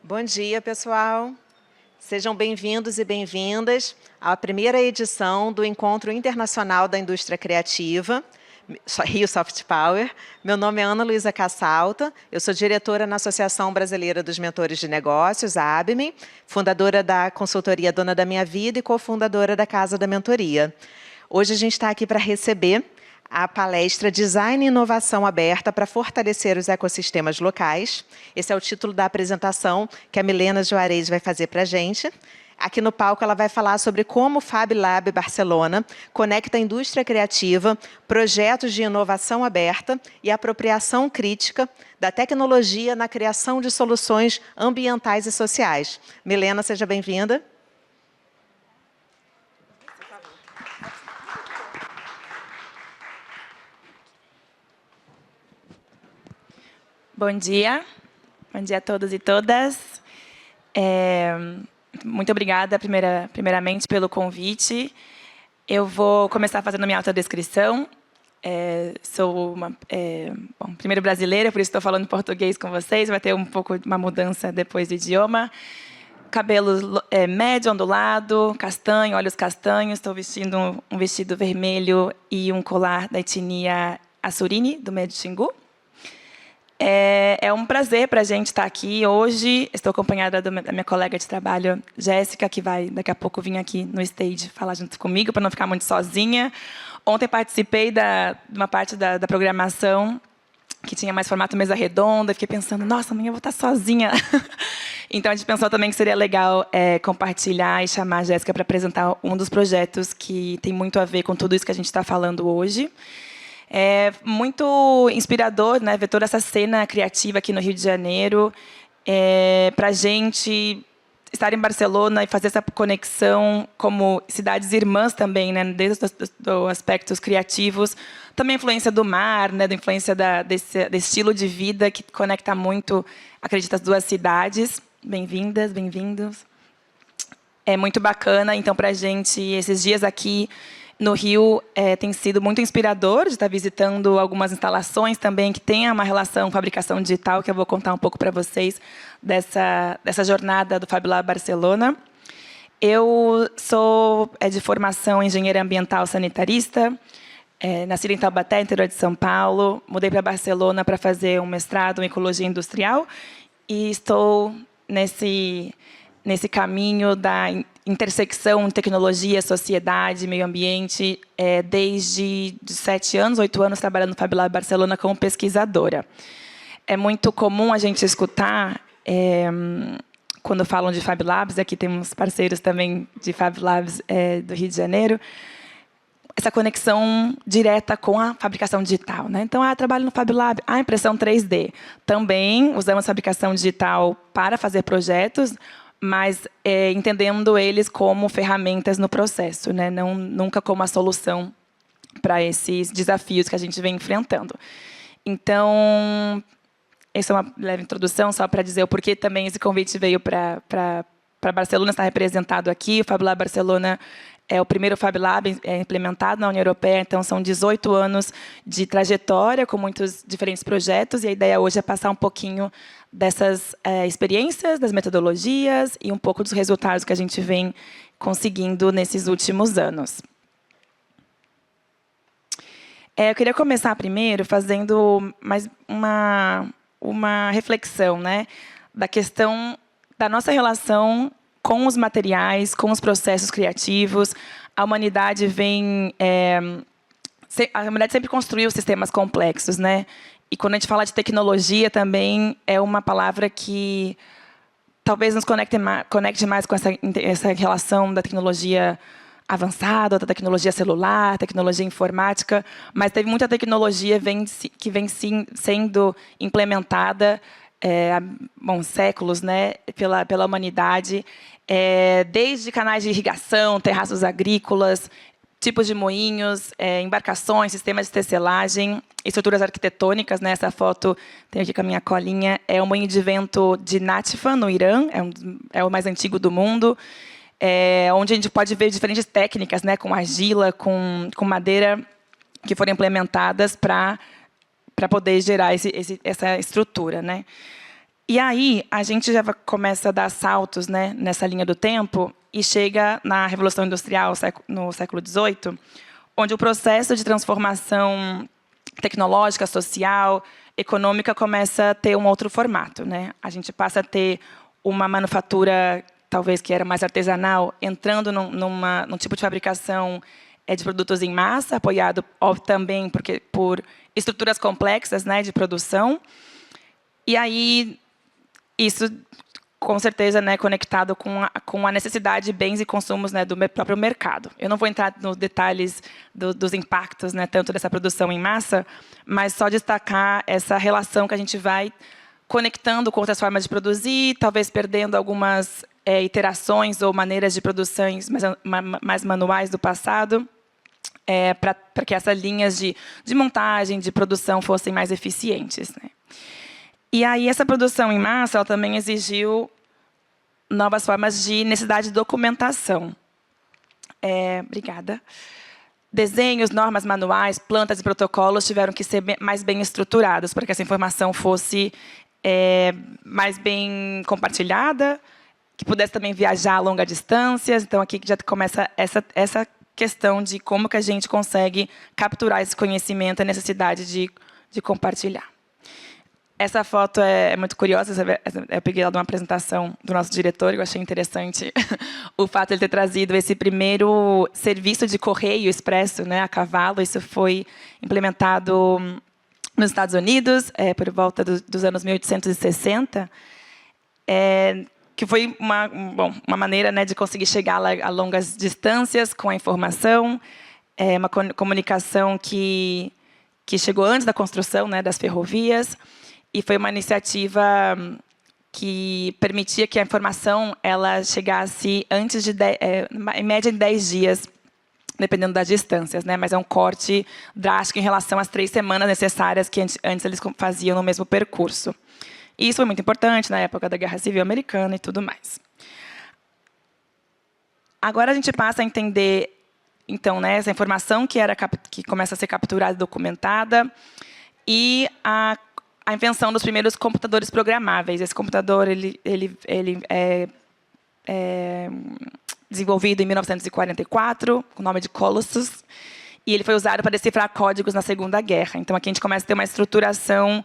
Bom dia, pessoal. Sejam bem-vindos e bem-vindas à primeira edição do Encontro Internacional da Indústria Criativa, Rio Soft Power. Meu nome é Ana Luísa Cassalta, eu sou diretora na Associação Brasileira dos Mentores de Negócios, a ABME, fundadora da consultoria Dona da Minha Vida e cofundadora da Casa da Mentoria. Hoje a gente está aqui para receber a palestra Design e Inovação Aberta para Fortalecer os Ecossistemas Locais. Esse é o título da apresentação que a Milena Juarez vai fazer para a gente. Aqui no palco ela vai falar sobre como o Fab Lab Barcelona conecta a indústria criativa, projetos de inovação aberta e apropriação crítica da tecnologia na criação de soluções ambientais e sociais. Milena, seja bem-vinda. Bom dia a todos e todas. Muito obrigada, primeiramente, pelo convite. Eu vou começar fazendo minha autodescrição. Sou primeiro brasileira, por isso estou falando português com vocês. Vai ter um pouco de uma mudança depois do idioma. Cabelo médio, ondulado, castanho, olhos castanhos. Estou vestindo um vestido vermelho e um colar da etnia Assurini, do Médio Xingu. É um prazer para a gente estar aqui hoje. Estou acompanhada da minha colega de trabalho, Jéssica, que vai daqui a pouco vir aqui no stage falar junto comigo, para não ficar muito sozinha. Ontem participei de uma parte da programação, que tinha mais formato mesa redonda. Fiquei pensando, nossa, amanhã eu vou estar sozinha. Então, a gente pensou também que seria legal compartilhar e chamar a Jéssica para apresentar um dos projetos que tem muito a ver com tudo isso que a gente está falando hoje. É muito inspirador, né, ver toda essa cena criativa aqui no Rio de Janeiro, para a gente estar em Barcelona e fazer essa conexão como cidades irmãs também, né, desde os aspectos criativos, também a influência do mar, né, da influência desse estilo de vida que conecta muito, acredito, as duas cidades. Bem-vindas, bem-vindos. É muito bacana, então, para a gente, esses dias aqui no Rio tem sido muito inspirador de estar visitando algumas instalações também que têm uma relação com fabricação digital, que eu vou contar um pouco para vocês dessa jornada do Fab Lab Barcelona. Eu sou de formação engenheira ambiental sanitarista, nascida em Taubaté, interior de São Paulo. Mudei para Barcelona para fazer um mestrado em ecologia industrial e estou nesse caminho da intersecção tecnologia, sociedade, meio ambiente, desde 7 anos, 8 anos, trabalhando no Fab Lab Barcelona como pesquisadora. É muito comum a gente escutar, quando falam de Fab Labs, aqui temos parceiros também de Fab Labs do Rio de Janeiro, essa conexão direta com a fabricação digital, né? Então, trabalho no Fab Lab, impressão 3D. Também usamos fabricação digital para fazer projetos, mas entendendo eles como ferramentas no processo, né? Nunca como a solução para esses desafios que a gente vem enfrentando. Então, essa é uma leve introdução, só para dizer o porquê também esse convite veio para Barcelona, está representado aqui. O Fab Lab Barcelona é o primeiro Fab Lab implementado na União Europeia, então são 18 anos de trajetória, com muitos diferentes projetos, e a ideia hoje é passar um pouquinho dessas experiências, das metodologias e um pouco dos resultados que a gente vem conseguindo nesses últimos anos. Eu queria começar primeiro fazendo mais uma reflexão, né, da questão da nossa relação com os materiais, com os processos criativos. A humanidade sempre construiu sistemas complexos, né? E quando a gente fala de tecnologia também é uma palavra que talvez nos conecte mais com essa relação da tecnologia avançada, da tecnologia celular, tecnologia informática, mas teve muita tecnologia que vem sendo implementada há séculos, né, pela humanidade, desde canais de irrigação, terraços agrícolas, tipos de moinhos, embarcações, sistemas de tecelagem, estruturas arquitetônicas, né? Essa foto, tenho aqui com a minha colinha, é o moinho de vento de Natif, no Irã, é o mais antigo do mundo, onde a gente pode ver diferentes técnicas, né? Com argila, com madeira, que foram implementadas para poder gerar essa estrutura, né? E aí, a gente já começa a dar saltos, né, nessa linha do tempo e chega na Revolução Industrial, no século XVIII, onde o processo de transformação tecnológica, social, econômica começa a ter um outro formato, né? A gente passa a ter uma manufatura, talvez que era mais artesanal, entrando num tipo de fabricação de produtos em massa, apoiado também por estruturas complexas, né, de produção. E aí, isso, com certeza, né, conectado com a necessidade de bens e consumos, né, do próprio mercado. Eu não vou entrar nos detalhes dos impactos, né, tanto dessa produção em massa, mas só destacar essa relação que a gente vai conectando com outras formas de produzir, talvez perdendo algumas iterações ou maneiras de produções mais manuais do passado, para que essas linhas de montagem, de produção fossem mais eficientes, né? E aí, essa produção em massa ela também exigiu novas formas de necessidade de documentação. Obrigada. Desenhos, normas manuais, plantas e protocolos tiveram que ser mais bem estruturados para que essa informação fosse mais bem compartilhada, que pudesse também viajar a longas distâncias. Então, aqui já começa essa questão de como que a gente consegue capturar esse conhecimento, a necessidade de compartilhar. Essa foto é muito curiosa, eu peguei ela de uma apresentação do nosso diretor, e eu achei interessante o fato de ele ter trazido esse primeiro serviço de correio expresso, né, a cavalo. Isso foi implementado nos Estados Unidos, por volta dos anos 1860, que foi uma maneira, né, de conseguir chegar a longas distâncias com a informação, uma comunicação que chegou antes da construção, né, das ferrovias. E foi uma iniciativa que permitia que a informação ela chegasse antes de em média em 10 dias, dependendo das distâncias, né? Mas é um corte drástico em relação às 3 semanas necessárias que antes eles faziam no mesmo percurso. E isso foi muito importante na época da Guerra Civil Americana e tudo mais. Agora a gente passa a entender, então, né, essa informação que começa a ser capturada e documentada, e a invenção dos primeiros computadores programáveis. Esse computador ele é desenvolvido em 1944, com o nome de Colossus, e ele foi usado para decifrar códigos na Segunda Guerra. Então, aqui a gente começa a ter uma estruturação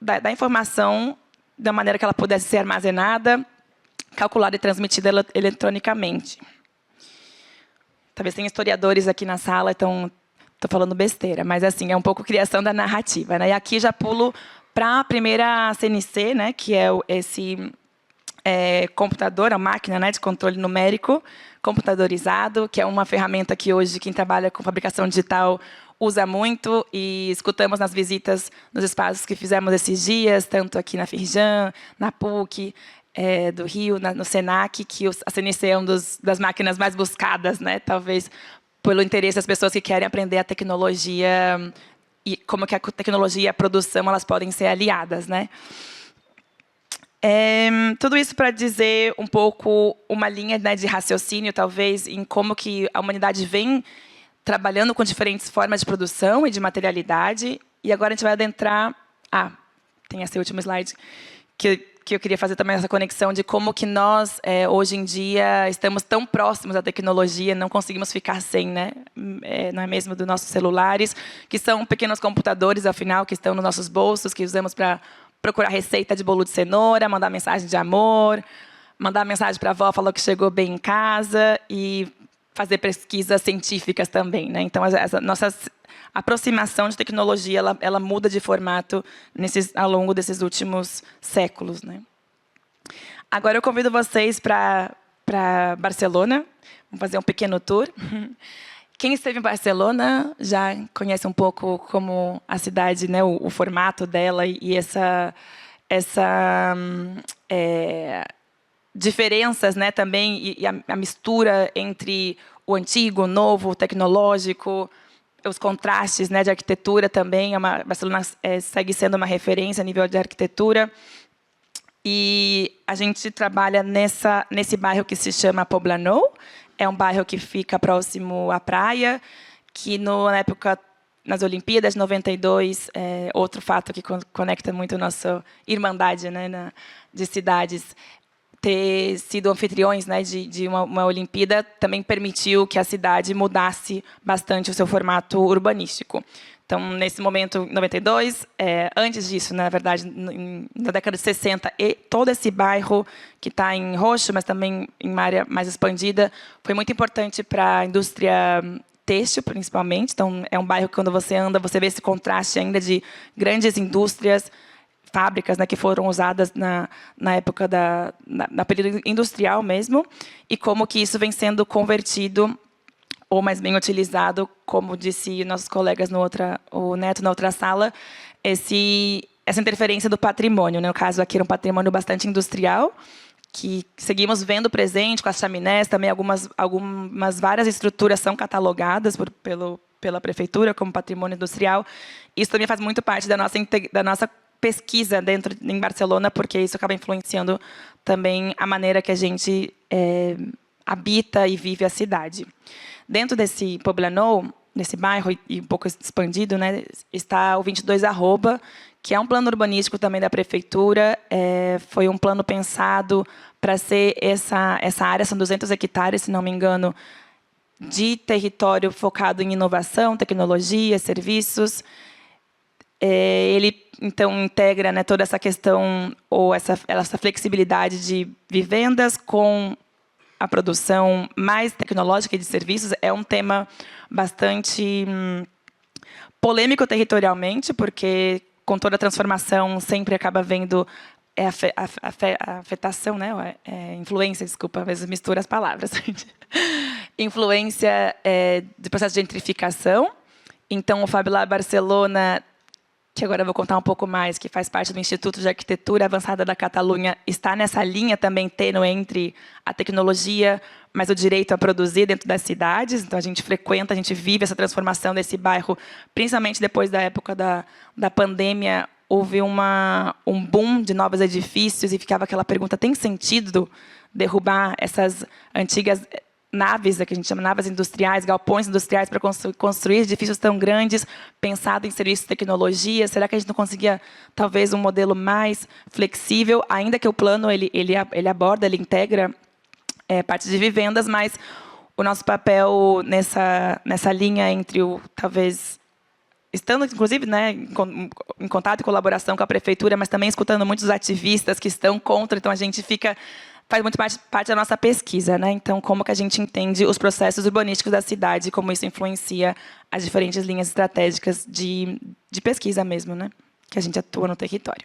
da informação da maneira que ela pudesse ser armazenada, calculada e transmitida eletronicamente. Talvez tenha historiadores aqui na sala, então estou falando besteira, mas assim, é um pouco criação da narrativa, né? E aqui já pulo para a primeira CNC, né, que é esse computador, a máquina, né, de controle numérico computadorizado, que é uma ferramenta que hoje quem trabalha com fabricação digital usa muito, e escutamos nas visitas nos espaços que fizemos esses dias, tanto aqui na Firjan, na PUC, do Rio, no Senac, que a CNC é uma das máquinas mais buscadas, né, talvez pelo interesse das pessoas que querem aprender a tecnologia e como que a tecnologia e a produção elas podem ser aliadas, né? Tudo isso para dizer um pouco uma linha, né, de raciocínio, talvez, em como que a humanidade vem trabalhando com diferentes formas de produção e de materialidade. E agora a gente vai adentrar... tem esse último slide, que eu queria fazer também essa conexão de como que nós, hoje em dia, estamos tão próximos da tecnologia, não conseguimos ficar sem, né? Não é mesmo, dos nossos celulares, que são pequenos computadores, afinal, que estão nos nossos bolsos, que usamos para procurar receita de bolo de cenoura, mandar mensagem de amor, mandar mensagem para a avó, falar que chegou bem em casa, e fazer pesquisas científicas também, né? Então, essa nossa aproximação de tecnologia ela muda de formato ao longo desses últimos séculos, né? Agora eu convido vocês para Barcelona. Vamos fazer um pequeno tour. Quem esteve em Barcelona já conhece um pouco como a cidade, né, o formato dela e essa diferenças, né, também, e a mistura entre o antigo, o novo, o tecnológico, os contrastes, né, de arquitetura também. Barcelona segue sendo uma referência a nível de arquitetura. E a gente trabalha nesse bairro que se chama Poblenou. É um bairro que fica próximo à praia, que na época nas Olimpíadas de 92, outro fato que conecta muito a nossa irmandade, né, de cidades, ter sido anfitriões, né, de uma Olimpíada também permitiu que a cidade mudasse bastante o seu formato urbanístico. Então, nesse momento, em 92, antes disso, na verdade, na década de 60, todo esse bairro que está em roxo, mas também em uma área mais expandida, foi muito importante para a indústria têxtil, principalmente. Então, é um bairro que, quando você anda, você vê esse contraste ainda de grandes indústrias, fábricas, né, que foram usadas na época na período industrial mesmo, e como que isso vem sendo convertido ou mais bem utilizado, como disse nossos colegas o Neto na outra sala, essa interferência do patrimônio, né? No caso aqui era um patrimônio bastante industrial, que seguimos vendo presente com as chaminés, também várias estruturas são catalogadas pela prefeitura como patrimônio industrial. Isso também faz muito parte da nossa pesquisa em Barcelona, porque isso acaba influenciando também a maneira que a gente habita e vive a cidade. Dentro desse Poblenou, nesse bairro e um pouco expandido, né, está o 22 Arroba, que é um plano urbanístico também da prefeitura. Foi um plano pensado para ser essa área, são 200 hectares, se não me engano, de território focado em inovação, tecnologia, serviços. Ele, então, integra, né, toda essa questão, ou essa flexibilidade de vivendas com a produção mais tecnológica e de serviços. É um tema bastante polêmico territorialmente, porque, com toda a transformação, sempre acaba vendo a afetação, né? Influência, desculpa, às vezes mistura as palavras. Influência do processo de gentrificação. Então, o FabLab Barcelona, que agora eu vou contar um pouco mais, que faz parte do Instituto de Arquitetura Avançada da Catalunha, está nessa linha também tênue entre a tecnologia, mas o direito a produzir dentro das cidades. Então, a gente frequenta, a gente vive essa transformação desse bairro, principalmente depois da época da pandemia. Houve um boom de novos edifícios e ficava aquela pergunta: tem sentido derrubar essas antigas naves, que a gente chama naves industriais, galpões industriais, para construir edifícios tão grandes, pensado em serviços de tecnologia? Será que a gente não conseguia, talvez, um modelo mais flexível, ainda que o plano ele aborda, ele integra parte de vivendas, mas o nosso papel nessa linha entre talvez, estando, inclusive, né, em contato e colaboração com a prefeitura, mas também escutando muitos ativistas que estão contra, então a gente faz muito parte da nossa pesquisa, né? Então, como que a gente entende os processos urbanísticos da cidade e como isso influencia as diferentes linhas estratégicas de pesquisa mesmo, né? Que a gente atua no território.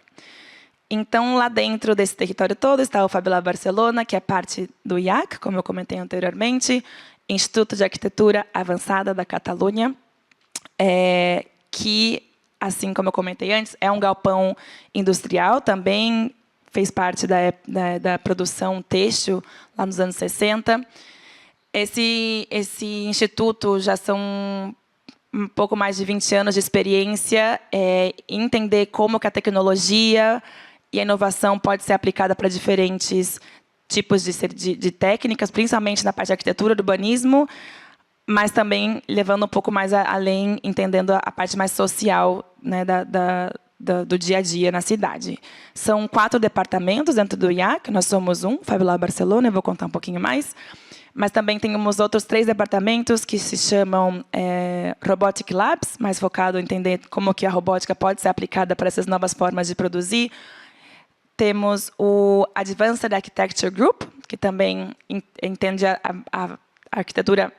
Então, lá dentro desse território todo está o FabLab Barcelona, que é parte do IAC, como eu comentei anteriormente, Instituto de Arquitetura Avançada da Catalunha, que, assim como eu comentei antes, é um galpão industrial, também fez parte da produção têxtil lá nos anos 60. Esse instituto já são um pouco mais de 20 anos de experiência em entender como que a tecnologia e a inovação pode ser aplicada para diferentes tipos de técnicas, principalmente na parte de arquitetura, do urbanismo, mas também levando um pouco mais além, entendendo a parte mais social, né, do dia a dia na cidade. São 4 departamentos dentro do IAC, nós somos FabLab Barcelona, eu vou contar um pouquinho mais, mas também temos outros 3 departamentos que se chamam Robotic Labs, mais focado em entender como que a robótica pode ser aplicada para essas novas formas de produzir. Temos o Advanced Architecture Group, que também entende a arquitetura,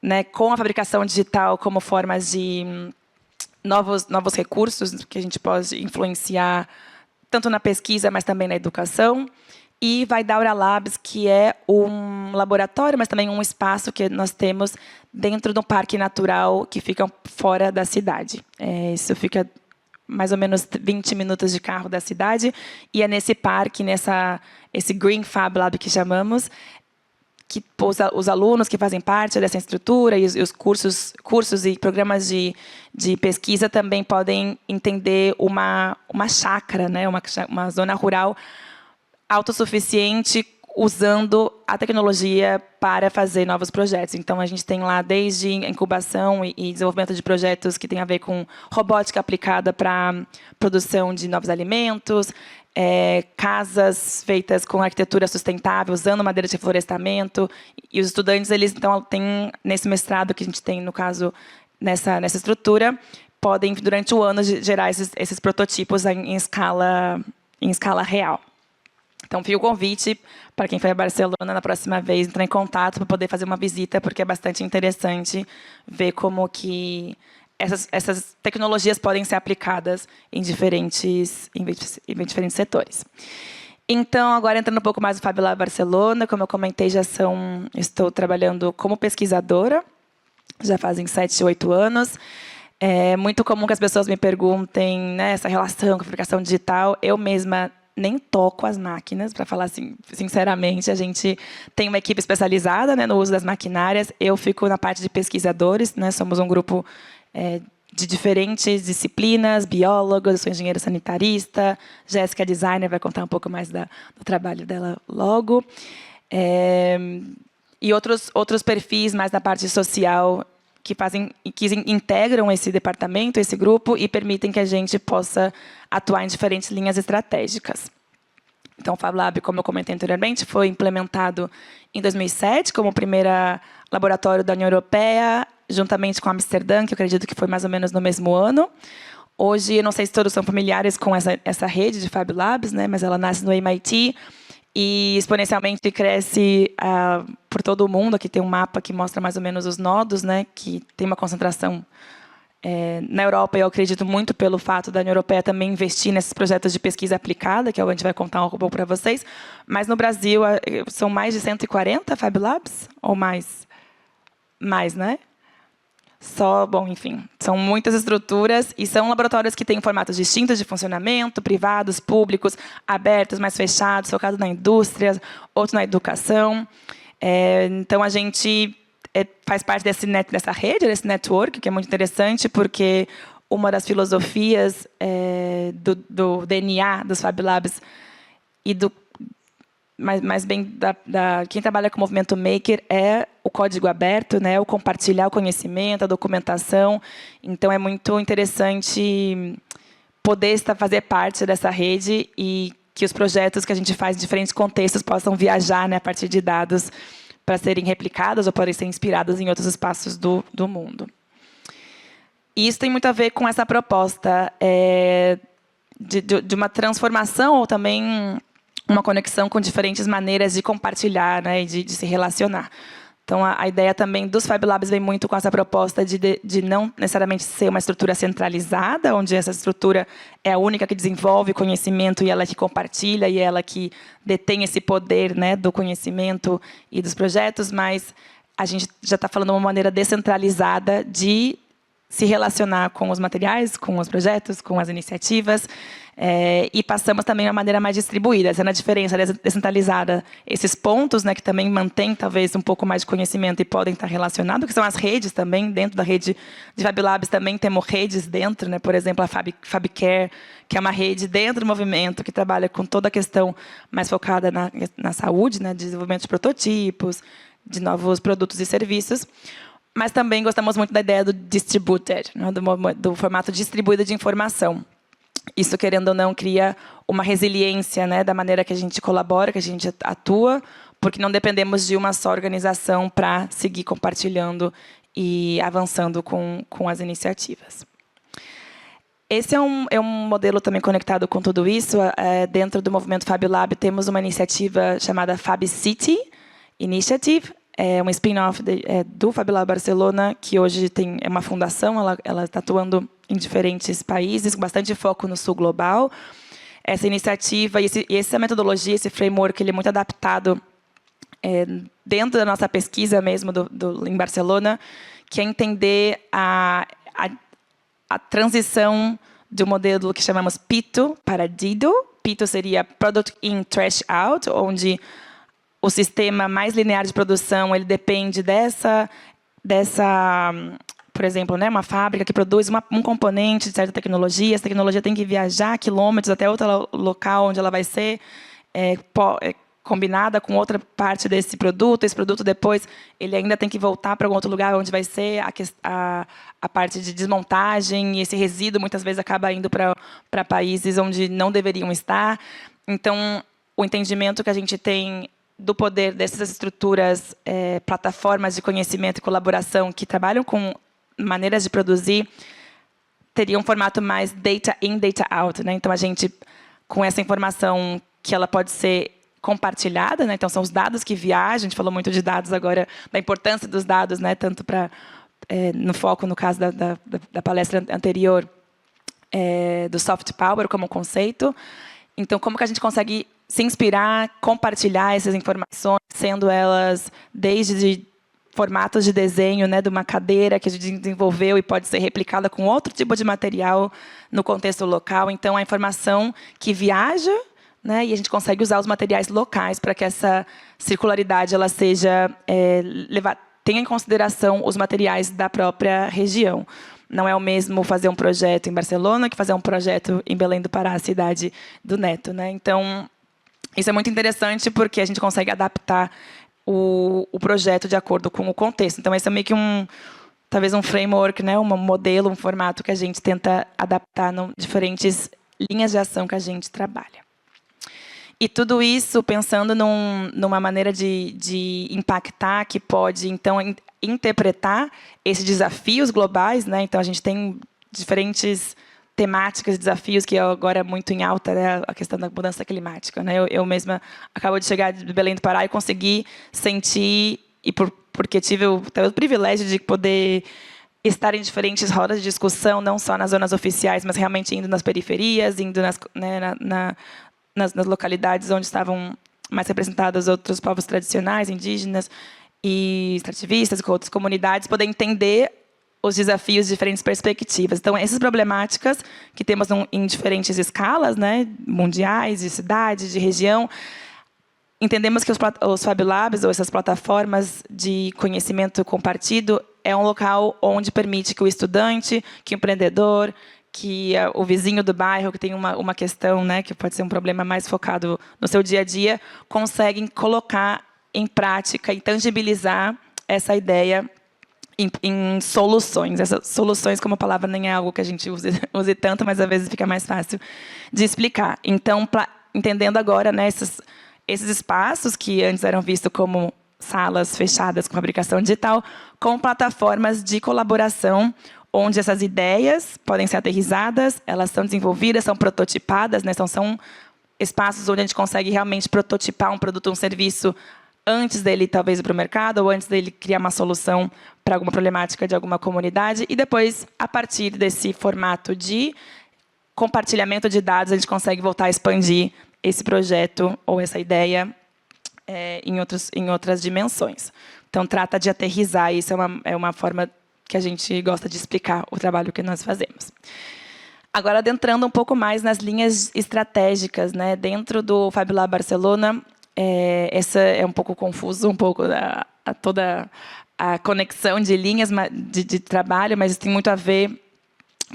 né, com a fabricação digital como formas de novos recursos que a gente pode influenciar tanto na pesquisa, mas também na educação. E Vidaura Labs, que é um laboratório, mas também um espaço que nós temos dentro de um parque natural que fica fora da cidade. Isso fica mais ou menos 20 minutos de carro da cidade, e é nesse parque, esse Green Fab Lab que chamamos, que os alunos que fazem parte dessa estrutura e os cursos e programas de pesquisa também podem entender uma chácara, né, uma zona rural autossuficiente, usando a tecnologia para fazer novos projetos. Então, a gente tem lá desde incubação e desenvolvimento de projetos que tem a ver com robótica aplicada para produção de novos alimentos, casas feitas com arquitetura sustentável, usando madeira de reflorestamento. E os estudantes, eles então têm, nesse mestrado que a gente tem, no caso, nessa estrutura, podem, durante o ano, gerar esses prototipos em escala real. Então, fica o convite para quem for a Barcelona na próxima vez, entrar em contato para poder fazer uma visita, porque é bastante interessante ver como que essas tecnologias podem ser aplicadas em diferentes setores. Então, agora entrando um pouco mais no Fab Lab Barcelona, como eu comentei, estou trabalhando como pesquisadora, já fazem 7, 8 anos. É muito comum que as pessoas me perguntem, né, essa relação com a fabricação digital. Eu mesma nem toco as máquinas, para falar assim, sinceramente. A gente tem uma equipe especializada, né, no uso das maquinárias. Eu fico na parte de pesquisadores, né, somos um grupo de diferentes disciplinas, biólogos, eu sou engenheira sanitarista, Jéssica é designer, vai contar um pouco mais do trabalho dela logo. E outros perfis mais na parte social que integram esse departamento, esse grupo, e permitem que a gente possa atuar em diferentes linhas estratégicas. Então, o Fab Lab, como eu comentei anteriormente, foi implementado em 2007 como o primeiro laboratório da União Europeia, juntamente com Amsterdã, que eu acredito que foi mais ou menos no mesmo ano. Hoje, eu não sei se todos são familiares com essa rede de Fab Labs, né, mas ela nasce no MIT e exponencialmente cresce por todo o mundo. Aqui tem um mapa que mostra mais ou menos os nodos, né, que tem uma concentração na Europa. Eu acredito muito pelo fato da União Europeia também investir nesses projetos de pesquisa aplicada, que a gente vai contar um pouco para vocês. Mas no Brasil são mais de 140 Fab Labs ou mais? Mais, né? Bom, enfim, são muitas estruturas e são laboratórios que têm formatos distintos de funcionamento, privados, públicos, abertos, mais fechados, focados na indústria, outros na educação. Então, a gente faz parte dessa rede, desse network, que é muito interessante, porque uma das filosofias do DNA dos Fab Labs e mais bem quem trabalha com o movimento maker é o código aberto, né, o compartilhar o conhecimento, a documentação. Então, é muito interessante poder fazer parte dessa rede e que os projetos que a gente faz em diferentes contextos possam viajar, né, a partir de dados para serem replicados ou podem ser inspirados em outros espaços do mundo. E isso tem muito a ver com essa proposta de uma transformação ou também uma conexão com diferentes maneiras de compartilhar, né, e de se relacionar. Então, a ideia também dos Fab Labs vem muito com essa proposta de não necessariamente ser uma estrutura centralizada, onde essa estrutura é a única que desenvolve conhecimento e ela que compartilha e ela que detém esse poder, né, do conhecimento e dos projetos, mas a gente já está falando de uma maneira descentralizada de se relacionar com os materiais, com os projetos, com as iniciativas, e passamos também de uma maneira mais distribuída. Essa é a diferença descentralizada. Esses pontos, né, que também mantêm, talvez, um pouco mais de conhecimento e podem estar relacionados, que são as redes também. Dentro da rede de Fab Labs também temos redes dentro, né? Por exemplo, a FabCare, que é uma rede dentro do movimento, que trabalha com toda a questão mais focada na saúde, né, de desenvolvimento de prototipos, de novos produtos e serviços. Mas também gostamos muito da ideia do distributed, né, do formato distribuído de informação. Isso, querendo ou não, cria uma resiliência, né, da maneira que a gente colabora, que a gente atua, porque não dependemos de uma só organização para seguir compartilhando e avançando com as iniciativas. Esse é um modelo também conectado com tudo isso. Dentro do movimento Fab Lab, temos uma iniciativa chamada Fab City Initiative. É um spin-off do Fab Lab Barcelona, que hoje é uma fundação, ela está atuando em diferentes países, com bastante foco no sul global. Essa iniciativa e essa metodologia, esse framework, ele é muito adaptado dentro da nossa pesquisa mesmo em Barcelona, que é entender a transição de um modelo que chamamos PITO para DIDO. PITO seria Product In, Trash Out, onde o sistema mais linear de produção ele depende dessa, por exemplo, né, uma fábrica que produz um componente de certa tecnologia. Essa tecnologia tem que viajar quilômetros até outro local onde ela vai ser combinada com outra parte desse produto. Esse produto, depois, ele ainda tem que voltar para algum outro lugar onde vai ser a parte de desmontagem, e esse resíduo, muitas vezes, acaba indo para países onde não deveriam estar. Então, o entendimento que a gente tem do poder dessas estruturas, plataformas de conhecimento e colaboração que trabalham com maneiras de produzir, teria um formato mais data in, data out, né? Então, a gente, com essa informação que ela pode ser compartilhada, né? Então, são os dados que viajam. A gente falou muito de dados agora, da importância dos dados, né? Tanto para, no foco, no caso da palestra anterior, do soft power como conceito. Então, como que a gente consegue se inspirar, compartilhar essas informações, sendo elas desde formatos de desenho, né, de uma cadeira que a gente desenvolveu e pode ser replicada com outro tipo de material no contexto local. Então, a informação que viaja, né, e a gente consegue usar os materiais locais para que essa circularidade ela seja tenha em consideração os materiais da própria região. Não é o mesmo fazer um projeto em Barcelona que fazer um projeto em Belém do Pará, a cidade do Neto, né? Então, isso é muito interessante porque a gente consegue adaptar o projeto de acordo com o contexto. Então, esse é meio que talvez um framework, né, um modelo, um formato que a gente tenta adaptar em diferentes linhas de ação que a gente trabalha. E tudo isso pensando numa maneira de impactar que pode, então, interpretar esses desafios globais, né? Então, a gente tem diferentes temáticas, desafios, que agora é muito em alta, né? A questão da mudança climática, né? Eu mesma acabo de chegar de Belém do Pará e consegui sentir, e porque tive o privilégio de poder estar em diferentes rodas de discussão, não só nas zonas oficiais, mas realmente indo nas periferias, indo nas localidades onde estavam mais representados outros povos tradicionais, indígenas e extrativistas, com outras comunidades, poder entender os desafios de diferentes perspectivas. Então, essas problemáticas que temos em diferentes escalas, né, mundiais, de cidade, de região, entendemos que os Fab Labs, ou essas plataformas de conhecimento compartido, é um local onde permite que o estudante, que o empreendedor, que o vizinho do bairro, que tem uma questão, né, que pode ser um problema mais focado no seu dia a dia, conseguem colocar em prática e tangibilizar essa ideia em soluções. Essas soluções, como palavra, nem é algo que a gente use tanto, mas às vezes fica mais fácil de explicar. Então, entendendo agora, né, esses espaços que antes eram vistos como salas fechadas com fabricação digital, com plataformas de colaboração, onde essas ideias podem ser aterrizadas, elas são desenvolvidas, são prototipadas, né? São espaços onde a gente consegue realmente prototipar um produto, um serviço, antes dele talvez ir para o mercado, ou antes dele criar uma solução para alguma problemática de alguma comunidade, e depois, a partir desse formato de compartilhamento de dados, a gente consegue voltar a expandir esse projeto ou essa ideia em outras dimensões. Então, trata de aterrissar, isso é uma forma que a gente gosta de explicar o trabalho que nós fazemos. Agora, adentrando um pouco mais nas linhas estratégicas, né, dentro do Fab Lab Barcelona, essa é um pouco confuso, um pouco toda a conexão de linhas de trabalho, mas isso tem muito a ver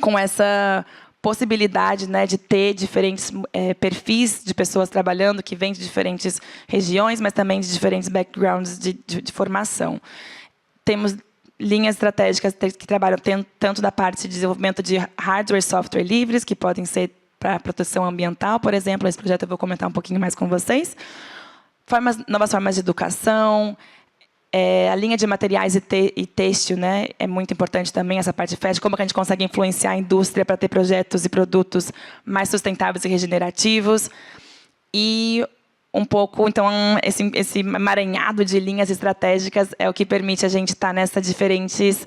com essa possibilidade, né, de ter diferentes perfis de pessoas trabalhando, que vêm de diferentes regiões, mas também de diferentes backgrounds de formação. Temos linhas estratégicas que trabalham tanto da parte de desenvolvimento de hardware e software livres, que podem ser para proteção ambiental, por exemplo. Esse projeto eu vou comentar um pouquinho mais com vocês. Novas formas de educação, a linha de materiais e têxtil, né, é muito importante também, essa parte de fashion, como que a gente consegue influenciar a indústria para ter projetos e produtos mais sustentáveis e regenerativos. E um pouco, então, esse emaranhado de linhas estratégicas é o que permite a gente estar nessas diferentes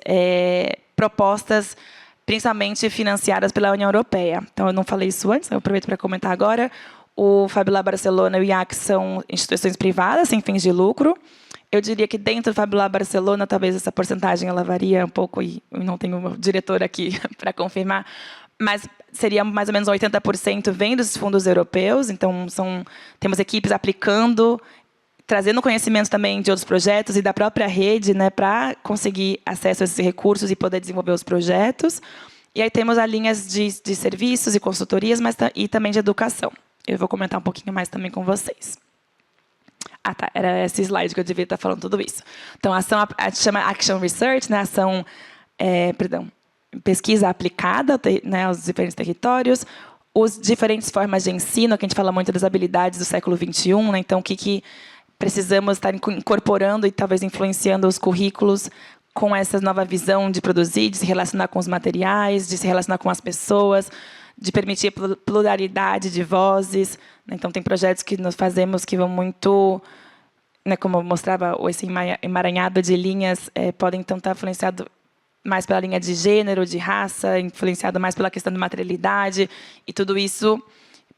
propostas, principalmente financiadas pela União Europeia. Então, eu não falei isso antes, eu aproveito para comentar agora. O Fab Lab Barcelona e o IAC são instituições privadas, sem fins de lucro. Eu diria que dentro do Fab Lab Barcelona, talvez essa porcentagem ela varia um pouco, e eu não tenho um diretor aqui para confirmar, mas seria mais ou menos 80% vem dos fundos europeus. Então, temos equipes aplicando, trazendo conhecimento também de outros projetos e da própria rede, né, para conseguir acesso a esses recursos e poder desenvolver os projetos. E aí temos as linhas de serviços e consultorias, e também de educação. Eu vou comentar um pouquinho mais também com vocês. Ah, tá. Era esse slide que eu devia estar falando tudo isso. Então, a ação chama Action Research, né? Ação, pesquisa aplicada, né, aos diferentes territórios, as diferentes formas de ensino, que a gente fala muito das habilidades do século XXI, né? Então, o que precisamos estar incorporando e talvez influenciando os currículos com essa nova visão de produzir, de se relacionar com os materiais, de se relacionar com as pessoas, de permitir pluralidade de vozes. Então, tem projetos que nós fazemos que vão muito, né, como eu mostrava, esse emaranhado de linhas, podem, então, estar influenciado mais pela linha de gênero, de raça, influenciado mais pela questão de materialidade, e tudo isso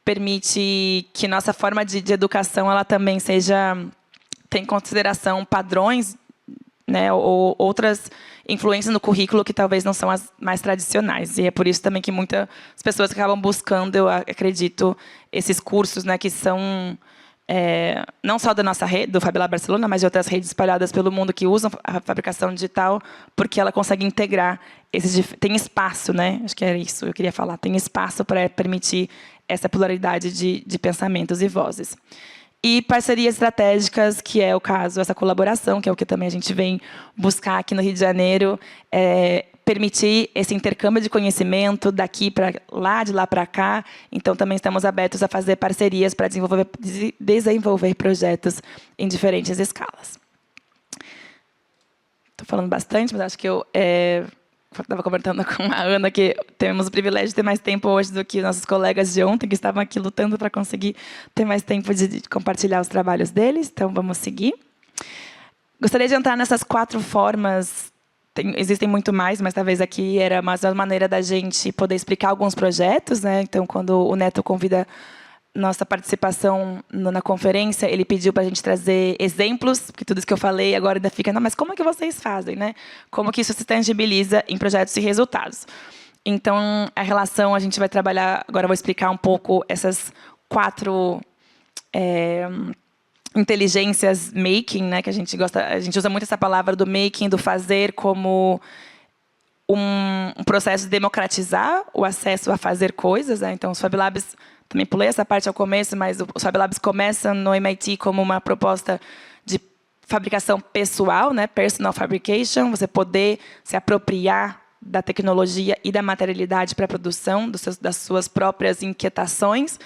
permite que nossa forma de educação ela também tenha em consideração padrões, né, ou outras influências no currículo que talvez não são as mais tradicionais. E é por isso também que muitas pessoas acabam buscando, eu acredito, esses cursos, né, que são não só da nossa rede, do FabLab Barcelona, mas de outras redes espalhadas pelo mundo que usam a fabricação digital, porque ela consegue integrar tem espaço, né? Acho que era isso que eu queria falar. Tem espaço para permitir essa pluralidade de pensamentos e vozes. E parcerias estratégicas, que é o caso, essa colaboração, que é o que também a gente vem buscar aqui no Rio de Janeiro, permitir esse intercâmbio de conhecimento daqui para lá, de lá para cá. Então, também estamos abertos a fazer parcerias para desenvolver projetos em diferentes escalas. Estou falando bastante, mas acho que eu estava comentando com a Ana que temos o privilégio de ter mais tempo hoje do que nossos colegas de ontem, que estavam aqui lutando para conseguir ter mais tempo de compartilhar os trabalhos deles. Então, vamos seguir. Gostaria de entrar nessas 4 formas. Existem muito mais, mas talvez aqui era mais uma maneira da gente poder explicar alguns projetos, né? Então, quando o Neto convida nossa participação na conferência, ele pediu para a gente trazer exemplos, porque tudo isso que eu falei agora ainda fica, não, mas como é que vocês fazem, né? Como que isso se tangibiliza em projetos e resultados? Então, a relação, a gente vai trabalhar, agora eu vou explicar um pouco essas 4 inteligências making, né, que a gente usa muito essa palavra do making, do fazer, como um processo de democratizar o acesso a fazer coisas, né? Então, os Fab Labs, também pulei essa parte ao começo, mas os Fab Labs começam no MIT como uma proposta de fabricação pessoal, né? Personal fabrication, você poder se apropriar da tecnologia e da materialidade para a produção das suas próprias inquietações.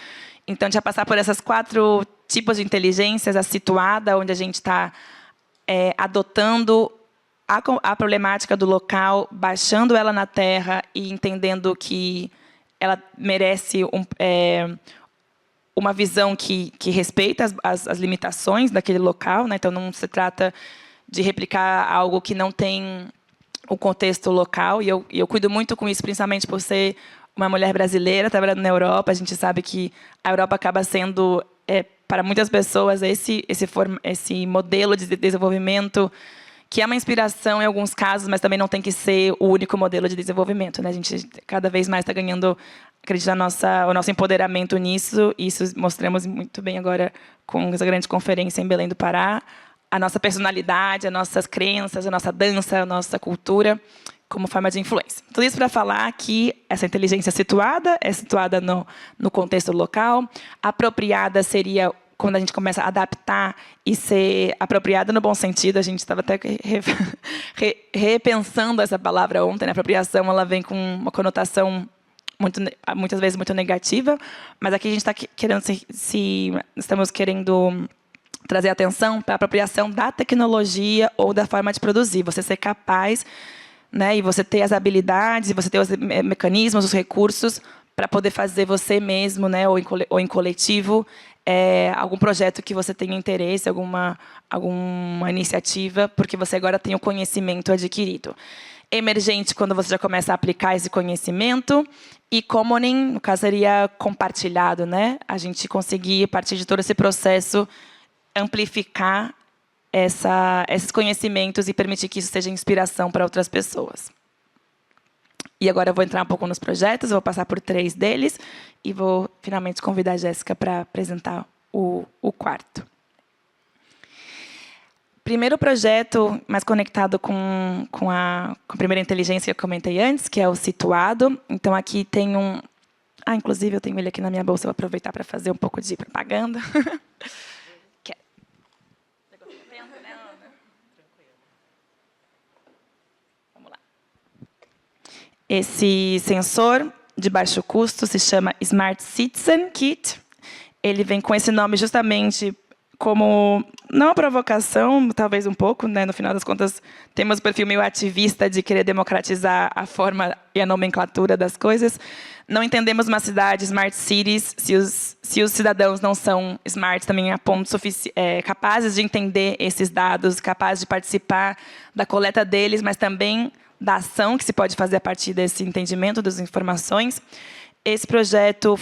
Então, a gente vai passar por essas 4 tipos de inteligências: a situada, onde a gente está adotando a problemática do local, baixando ela na terra e entendendo que ela merece uma visão que respeita as limitações daquele local, né? Então, não se trata de replicar algo que não tem o contexto local. E eu cuido muito com isso, principalmente por ser uma mulher brasileira trabalhando na Europa. A gente sabe que a Europa acaba sendo, para muitas pessoas, esse modelo de desenvolvimento, que é uma inspiração em alguns casos, mas também não tem que ser o único modelo de desenvolvimento, né? A gente cada vez mais está ganhando, acredito, o nosso empoderamento nisso, e isso mostramos muito bem agora com essa grande conferência em Belém do Pará, a nossa personalidade, as nossas crenças, a nossa dança, a nossa cultura, como forma de influência. Tudo isso para falar que essa inteligência é situada no contexto local. Apropriada seria quando a gente começa a adaptar e ser apropriada no bom sentido. A gente estava até repensando essa palavra ontem, né? A apropriação, ela vem com uma conotação muitas vezes muito negativa, mas aqui a gente está querendo estamos querendo trazer atenção para a apropriação da tecnologia ou da forma de produzir. Você ser capaz, né, e você ter as habilidades, e você ter os mecanismos, os recursos para poder fazer você mesmo, né, ou em coletivo, algum projeto que você tenha interesse, alguma iniciativa, porque você agora tem o conhecimento adquirido. Emergente, quando você já começa a aplicar esse conhecimento. E commoning, no caso, seria compartilhado, né? A gente conseguir, a partir de todo esse processo, amplificar esses conhecimentos e permitir que isso seja inspiração para outras pessoas. E agora eu vou entrar um pouco nos projetos, vou passar por 3 deles e vou finalmente convidar a Jéssica para apresentar o 4º. Primeiro projeto mais conectado com a primeira inteligência que eu comentei antes, que é o situado. Então, aqui tem inclusive, eu tenho ele aqui na minha bolsa, vou aproveitar para fazer um pouco de propaganda. Esse sensor de baixo custo se chama Smart Citizen Kit. Ele vem com esse nome justamente como, não a provocação, talvez um pouco, né? No final das contas, temos o perfil meio ativista de querer democratizar a forma e a nomenclatura das coisas. Não entendemos uma cidade, smart cities, se os cidadãos não são smart também a ponto capazes de entender esses dados, capazes de participar da coleta deles, mas também da ação que se pode fazer a partir desse entendimento das informações. Esse projeto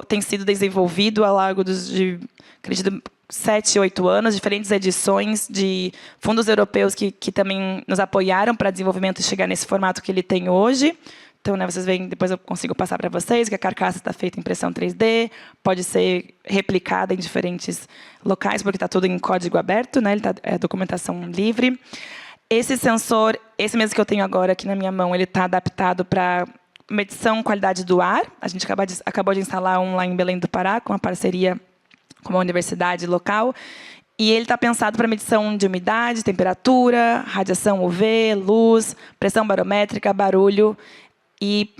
tem sido desenvolvido ao longo de, acredito, 7, 8 anos, diferentes edições de fundos europeus que também nos apoiaram para desenvolvimento e chegar nesse formato que ele tem hoje. Então, né, vocês veem, depois eu consigo passar para vocês, que a carcaça está feita em impressão 3D, pode ser replicada em diferentes locais, porque está tudo em código aberto, né, é documentação livre. Esse sensor, esse mesmo que eu tenho agora aqui na minha mão, ele está adaptado para medição qualidade do ar. A gente acabou de instalar um lá em Belém do Pará, com a parceria com uma universidade local. E ele está pensado para medição de umidade, temperatura, radiação UV, luz, pressão barométrica, barulho e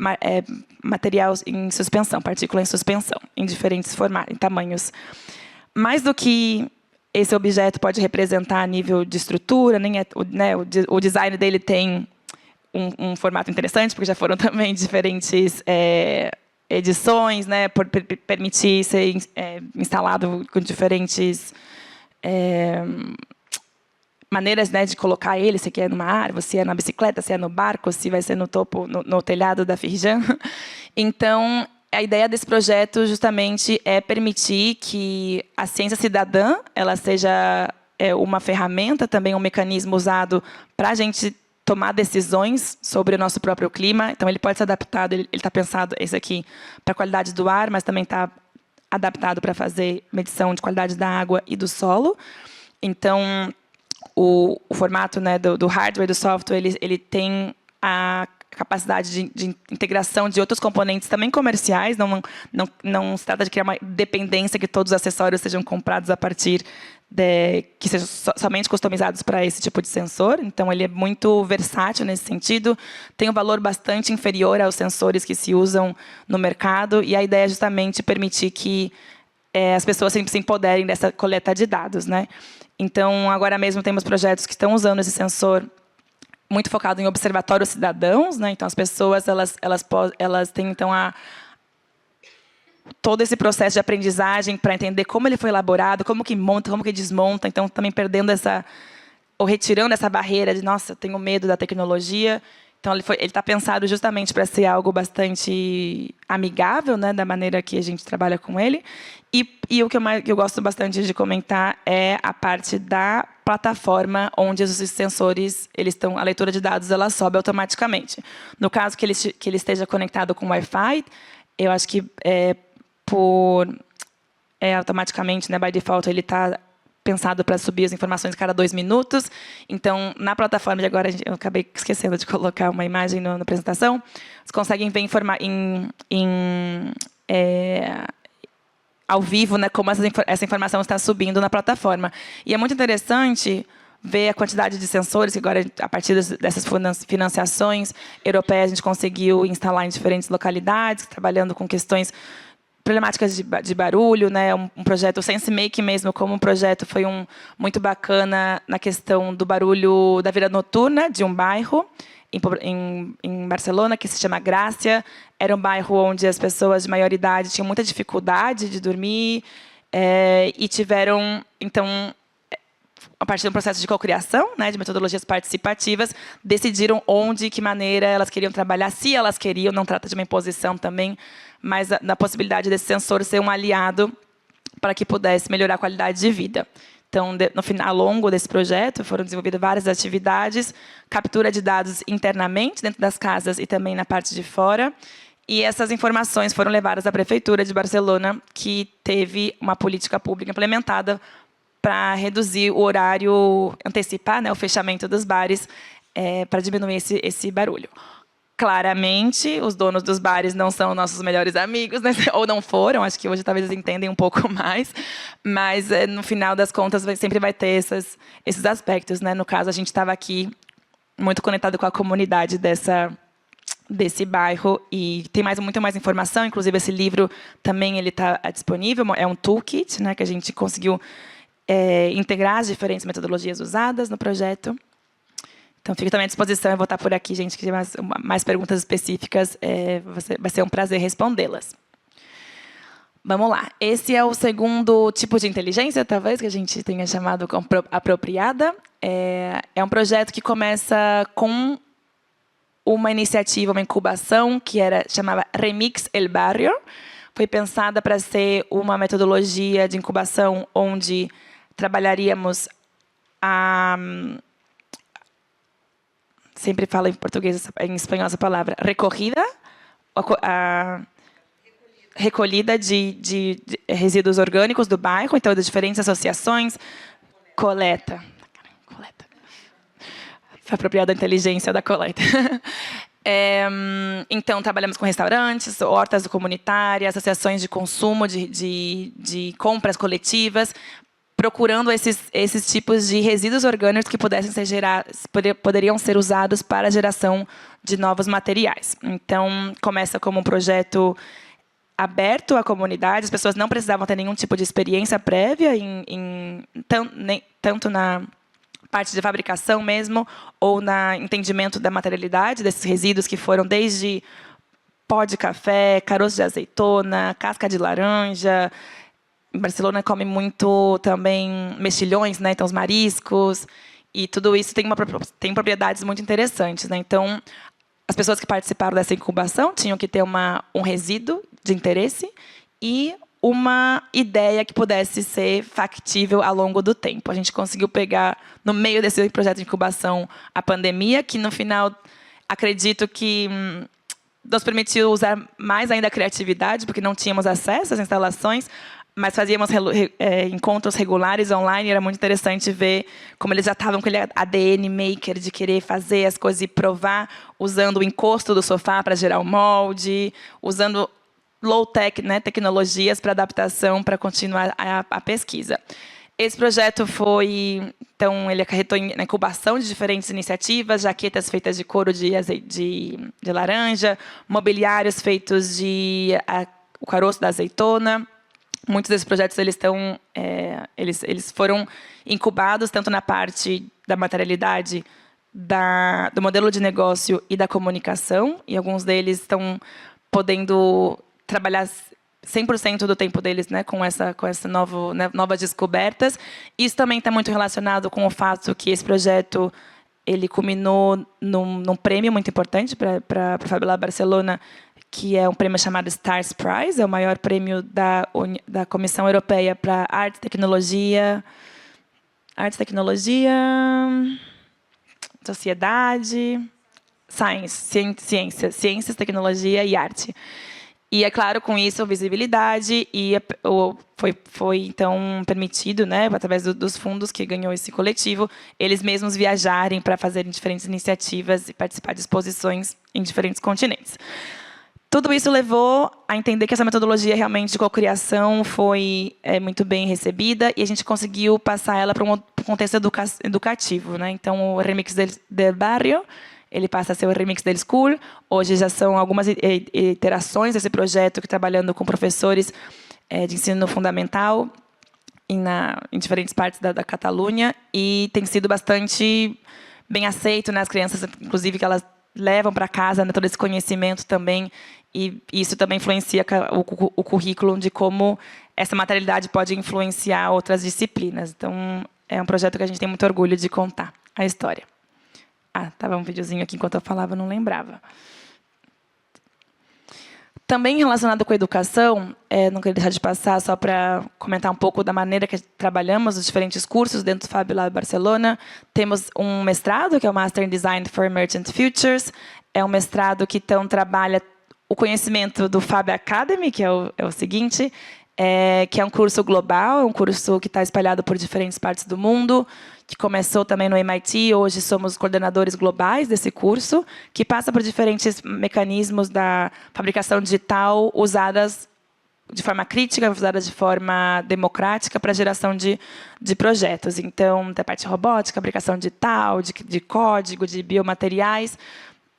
material em suspensão, partícula em suspensão, em diferentes formatos, em tamanhos. Mais do que esse objeto pode representar a nível de estrutura, o design dele tem um formato interessante, porque já foram também diferentes edições, né, por permitir ser instalado com diferentes maneiras, né, de colocar ele, se é numa árvore, se é na bicicleta, se é no barco, se vai ser no topo, no telhado da Firjan. Então, a ideia desse projeto justamente é permitir que a ciência cidadã ela seja uma ferramenta, também um mecanismo usado para a gente tomar decisões sobre o nosso próprio clima. Então, ele pode ser adaptado, ele está pensado, esse aqui, para a qualidade do ar, mas também está adaptado para fazer medição de qualidade da água e do solo. Então, o formato, né, do hardware e do software, ele tem a capacidade de integração de outros componentes também comerciais, não se trata de criar uma dependência que todos os acessórios sejam comprados a partir que sejam somente customizados para esse tipo de sensor. Então, ele é muito versátil nesse sentido, tem um valor bastante inferior aos sensores que se usam no mercado, e a ideia é justamente permitir que as pessoas sempre se empoderem dessa coleta de dados, né? Então, agora mesmo temos projetos que estão usando esse sensor muito focado em observatórios cidadãos, né? Então, as pessoas elas têm então todo esse processo de aprendizagem para entender como ele foi elaborado, como que monta, como que desmonta. Então, também perdendo ou retirando essa barreira de, nossa, eu tenho medo da tecnologia. Então, ele está pensado justamente para ser algo bastante amigável, né, da maneira que a gente trabalha com ele. E o que eu gosto bastante de comentar é a parte da plataforma onde os sensores, a leitura de dados ela sobe automaticamente. No caso que ele esteja conectado com Wi-Fi, eu acho que automaticamente, né, by default, ele está pensado para subir as informações a cada 2 minutos. Então, na plataforma de agora, eu acabei esquecendo de colocar uma imagem na apresentação, vocês conseguem ver ao vivo, né, como essa informação está subindo na plataforma. E é muito interessante ver a quantidade de sensores que agora, a partir dessas financiações europeias, a gente conseguiu instalar em diferentes localidades, trabalhando com questões problemáticas de barulho, né? Um projeto, o SenseMake mesmo, como um projeto, foi muito bacana na questão do barulho da vida noturna de um bairro em Barcelona, que se chama Gràcia. Era um bairro onde as pessoas de maior idade tinham muita dificuldade de dormir e tiveram, então, a partir de um processo de cocriação, né, de metodologias participativas, decidiram onde, que maneira elas queriam trabalhar, se elas queriam, não trata de uma imposição também, mas da possibilidade desse sensor ser um aliado para que pudesse melhorar a qualidade de vida. Então, no final, ao longo desse projeto, foram desenvolvidas várias atividades, captura de dados internamente, dentro das casas e também na parte de fora, e essas informações foram levadas à Prefeitura de Barcelona, que teve uma política pública implementada para reduzir o horário, antecipar, né, o fechamento dos bares, para diminuir esse barulho. Claramente, os donos dos bares não são nossos melhores amigos, né? Ou não foram, acho que hoje talvez eles entendem um pouco mais, mas no final das contas sempre vai ter esses aspectos, né? No caso, a gente estava aqui muito conectado com a comunidade desse bairro. E tem muito mais informação, inclusive esse livro também ele está disponível, é um toolkit, né, que a gente conseguiu integrar as diferentes metodologias usadas no projeto. Então, fico também à disposição, eu vou estar por aqui, gente, que tem mais perguntas específicas, vai ser um prazer respondê-las. Vamos lá. Esse é o segundo tipo de inteligência, talvez, que a gente tenha chamado como apropriada. É um projeto que começa com uma iniciativa, uma incubação, que chamava Remix El Barrio. Foi pensada para ser uma metodologia de incubação onde trabalharíamos sempre falo em português, em espanhol essa palavra, recolhida de resíduos orgânicos do bairro, então, das diferentes associações, coleta. Foi apropriada a inteligência da coleta. Então, trabalhamos com restaurantes, hortas comunitárias, associações de consumo, de compras coletivas, procurando esses tipos de resíduos orgânicos que poderiam ser usados para a geração de novos materiais. Então, começa como um projeto aberto à comunidade, as pessoas não precisavam ter nenhum tipo de experiência prévia, tanto na parte de fabricação mesmo, ou no entendimento da materialidade desses resíduos, que foram desde pó de café, caroço de azeitona, casca de laranja. Em Barcelona come muito também mexilhões, né? Então, os mariscos, e tudo isso tem propriedades muito interessantes, né? Então, as pessoas que participaram dessa incubação tinham que ter um resíduo de interesse e uma ideia que pudesse ser factível ao longo do tempo. A gente conseguiu pegar, no meio desse projeto de incubação, a pandemia, que, no final, acredito que nos permitiu usar mais ainda a criatividade, porque não tínhamos acesso às instalações, mas fazíamos encontros regulares online, era muito interessante ver como eles já estavam com aquele ADN maker de querer fazer as coisas e provar, usando o encosto do sofá para gerar o molde, usando low-tech, né, tecnologias para adaptação, para continuar a pesquisa. Esse projeto ele acarretou na incubação de diferentes iniciativas, jaquetas feitas de couro de laranja, mobiliários feitos o caroço da azeitona. Muitos desses projetos eles foram incubados tanto na parte da materialidade, do modelo de negócio e da comunicação, e alguns deles estão podendo trabalhar 100% do tempo deles, né, com essa novas descobertas. Isso também está muito relacionado com o fato que esse projeto ele culminou num prêmio muito importante para a Fab Lab Barcelona, que é um prêmio chamado Stars Prize, é o maior prêmio da Comissão Europeia para Arte, Tecnologia, Sociedade, Ciências, Tecnologia e Arte. E, é claro, com isso, visibilidade, e foi então, permitido, né, através dos fundos que ganhou esse coletivo, eles mesmos viajarem para fazerem diferentes iniciativas e participar de exposições em diferentes continentes. Tudo isso levou a entender que essa metodologia realmente de cocriação foi muito bem recebida, e a gente conseguiu passar ela para um contexto educativo, né? Então, o Remix del Barrio, ele passa a ser o Remix del School. Hoje já são algumas iterações desse projeto, que trabalhando com professores de ensino fundamental em diferentes partes da Catalunha, e tem sido bastante bem aceito, né? As crianças, inclusive, que elas levam para casa, né, todo esse conhecimento também, e isso também influencia o currículo de como essa materialidade pode influenciar outras disciplinas. Então, é um projeto que a gente tem muito orgulho de contar a história. Estava um videozinho aqui enquanto eu falava, não lembrava. Também relacionado com a educação, não queria deixar de passar só para comentar um pouco da maneira que trabalhamos os diferentes cursos dentro do Fab Lab Barcelona. Temos um mestrado, que é o Master in Design for Emergent Futures. É um mestrado que então trabalha o conhecimento do Fab Academy, que é o seguinte, que é um curso global, é um curso que está espalhado por diferentes partes do mundo, que começou também no MIT. Hoje somos coordenadores globais desse curso, que passa por diferentes mecanismos da fabricação digital usadas de forma crítica, usadas de forma democrática para a geração de projetos. Então, da parte robótica, fabricação digital, de código, de biomateriais,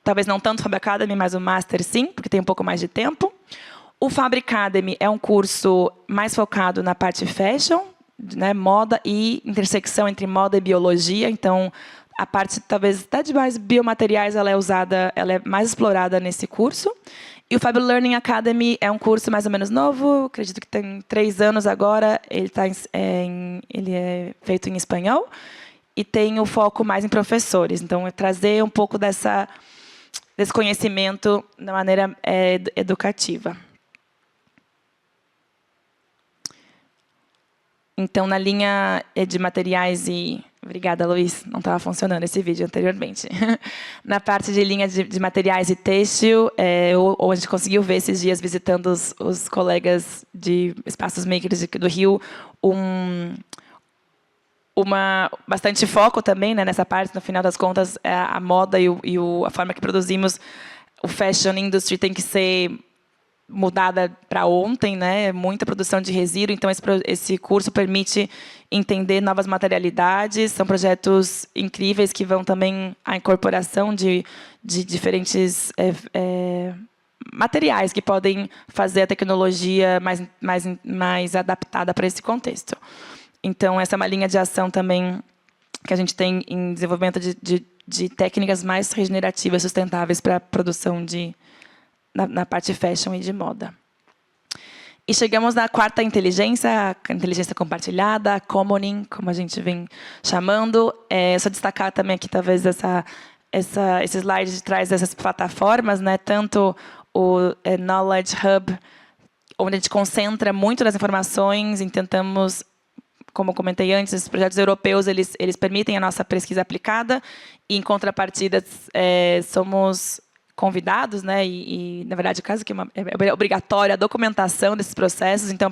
talvez não tanto o Fab Academy, mas o Master sim, porque tem um pouco mais de tempo. O Fab Academy é um curso mais focado na parte fashion, né, moda e intersecção entre moda e biologia. Então, a parte, talvez, até de mais biomateriais, ela é mais explorada nesse curso. E o Fab Learning Academy é um curso mais ou menos novo, acredito que tem 3 anos agora, ele é feito em espanhol, e tem o foco mais em professores. Então, é trazer um pouco desse conhecimento de maneira educativa. Então, na linha de materiais e... Obrigada, Luiz. Não estava funcionando esse vídeo anteriormente. Na parte de linha de materiais e têxtil, a gente conseguiu ver esses dias, visitando os colegas de Espaços Makers do Rio, bastante foco também, né, nessa parte. No final das contas, a moda a forma que produzimos, o fashion industry tem que ser mudada para ontem, né? Muita produção de resíduo, então esse curso permite entender novas materialidades. São projetos incríveis que vão também à incorporação de diferentes materiais que podem fazer a tecnologia mais adaptada para esse contexto. Então, essa é uma linha de ação também que a gente tem em desenvolvimento de técnicas mais regenerativas, sustentáveis para a produção na parte fashion e de moda. E chegamos na quarta inteligência, a inteligência compartilhada, a commoning, como a gente vem chamando. Só destacar também aqui, talvez, esse slide traz essas plataformas, né? Tanto o Knowledge Hub, onde a gente concentra muito das informações e tentamos, como eu comentei antes, esses projetos europeus, eles permitem a nossa pesquisa aplicada, e, em contrapartida, somos convidados, né, e na verdade, caso que é obrigatória a documentação desses processos. Então,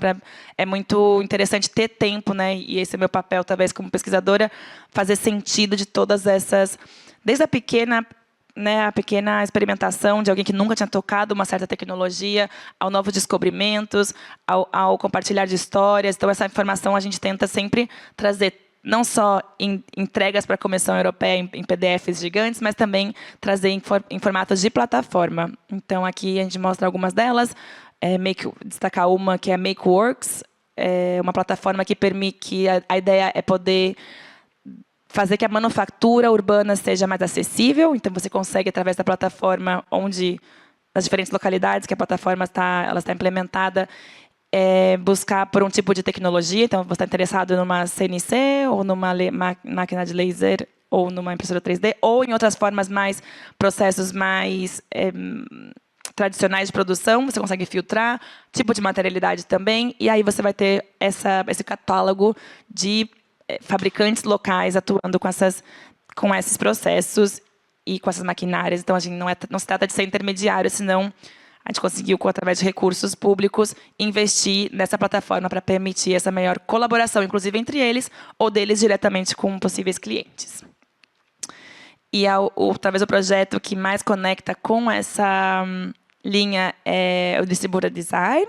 é muito interessante ter tempo, né, e esse é meu papel, talvez, como pesquisadora, fazer sentido de todas essas, desde a pequena experimentação de alguém que nunca tinha tocado uma certa tecnologia, ao novos descobrimentos, ao compartilhar de histórias. Então, essa informação a gente tenta sempre trazer, não só em entregas para a Comissão Europeia em PDFs gigantes, mas também trazer em formatos de plataforma. Então, aqui a gente mostra algumas delas. Destacar uma que é MakeWorks, uma plataforma que permite, que a ideia é poder fazer que a manufatura urbana seja mais acessível. Então, você consegue, através da plataforma, nas diferentes localidades que a plataforma está implementada, buscar por um tipo de tecnologia. Então, você está interessado numa CNC, ou numa máquina de laser, ou numa impressora 3D, ou em outras formas processos mais tradicionais de produção. Você consegue filtrar, tipo de materialidade também, e aí você vai ter esse catálogo de fabricantes locais atuando com esses processos e com essas maquinárias. Então, a gente não se trata de ser intermediário, senão a gente conseguiu, através de recursos públicos, investir nessa plataforma para permitir essa maior colaboração, inclusive entre eles, ou deles diretamente com possíveis clientes. E talvez o projeto que mais conecta com essa linha é o Distributed Design.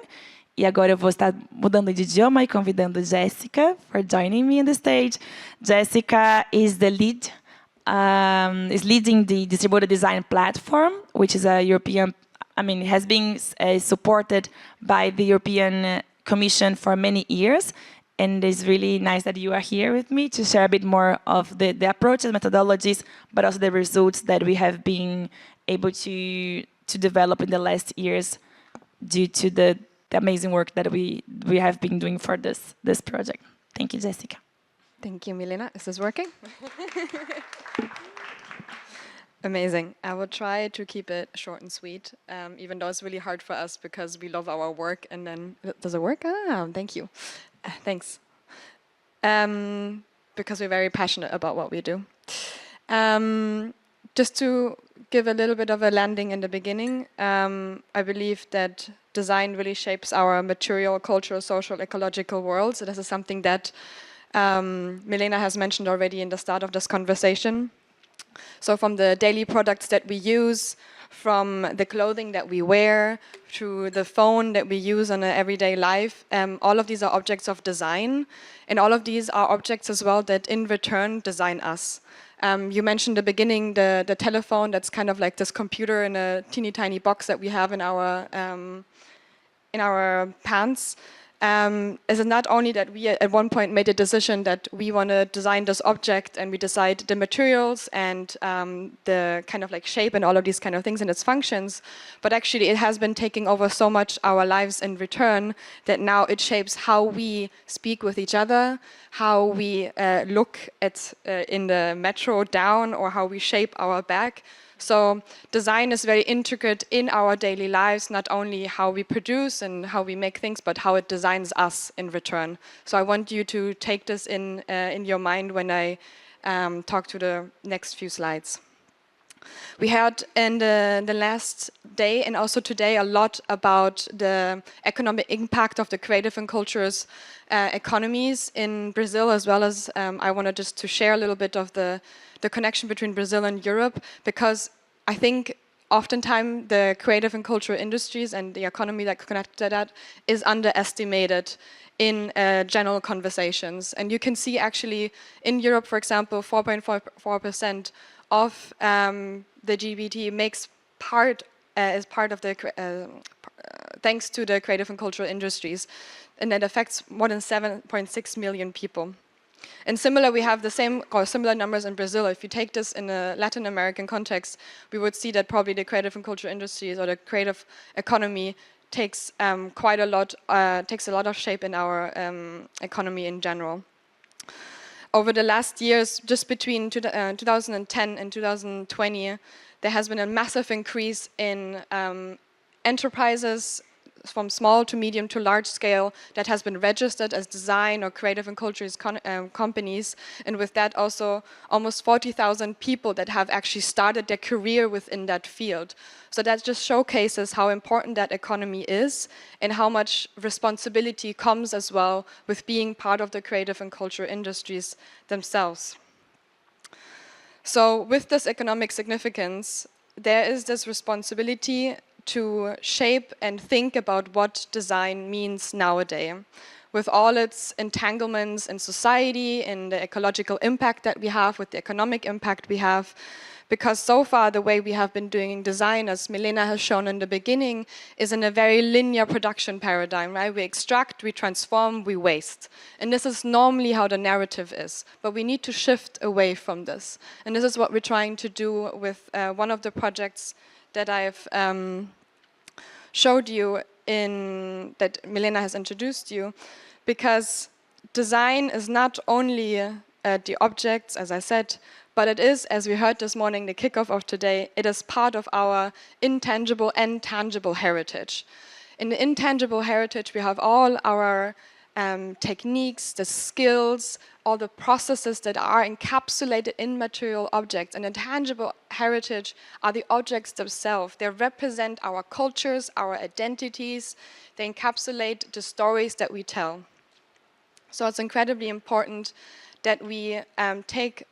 E agora eu vou estar mudando de idioma e convidando Jessica for joining me on the stage. Jessica is leading the Distributed Design platform, which is a European, has been supported by the European Commission for many years. And it's really nice that you are here with me to share a bit more of the approaches, methodologies, but also the results that we have been able to develop in the last years due to the amazing work that we have been doing for this project. Thank you, Jessica. Thank you, Milena. Is this working? Amazing. I will try to keep it short and sweet, even though it's really hard for us because we love our work. And then, does it work? Thank you. Thanks. Because we're very passionate about what we do. Just to give a little bit of a landing in the beginning, I believe that design really shapes our material, cultural, social, ecological world. So this is something that Milena has mentioned already in the start of this conversation. So from the daily products that we use, from the clothing that we wear, to the phone that we use in everyday life, all of these are objects of design. And all of these are objects as well that in return design us. You mentioned at the beginning the telephone. That's kind of like this computer in a teeny tiny box that we have in our pants. Is it not only that we at one point made a decision that we want to design this object and we decide the materials and the kind of like shape and all of these kind of things and its functions, but actually it has been taking over so much our lives in return that now it shapes how we speak with each other, how we look at in the metro down, or how we shape our bag. So design is very intricate in our daily lives, not only how we produce and how we make things, but how it designs us in return. So I want you to take this in your mind when I talk to the next few slides. We heard in the last day and also today a lot about the economic impact of the creative and cultures economies in Brazil, as well as I wanted just to share a little bit of the connection between Brazil and Europe, because I think oftentimes the creative and cultural industries and the economy that connected to that is underestimated in general conversations. And you can see actually in Europe, for example, 4.4% of the GDP makes part as part of the thanks to the creative and cultural industries, and that affects more than 7.6 million people. And similar, we have the same or similar numbers in Brazil. If you take this in a Latin American context, we would see that probably the creative and cultural industries or the creative economy takes quite a lot, takes a lot of shape in our economy in general. Over the last years, just between 2010 and 2020, there has been a massive increase in enterprises from small to medium to large scale that has been registered as design or creative and cultural companies, and with that also almost 40,000 people that have actually started their career within that field. So that just showcases how important that economy is and how much responsibility comes as well with being part of the creative and cultural industries themselves. So with this economic significance, there is this responsibility to shape and think about what design means nowadays, with all its entanglements in society and the ecological impact that we have, with the economic impact we have. Because so far the way we have been doing design, as Milena has shown in the beginning, is in a very linear production paradigm, right? We extract, we transform, we waste. And this is normally how the narrative is. But we need to shift away from this. And this is what we're trying to do with one of the projects that I've showed you in, that Milena has introduced you, because design is not only the objects, as I said, but it is, as we heard this morning, the kickoff of today, it is part of our intangible and tangible heritage. In the intangible heritage, we have all our techniques, the skills, all the processes that are encapsulated in material objects. And the tangible heritage are the objects themselves. They represent our cultures, our identities. They encapsulate the stories that we tell. So it's incredibly important that we take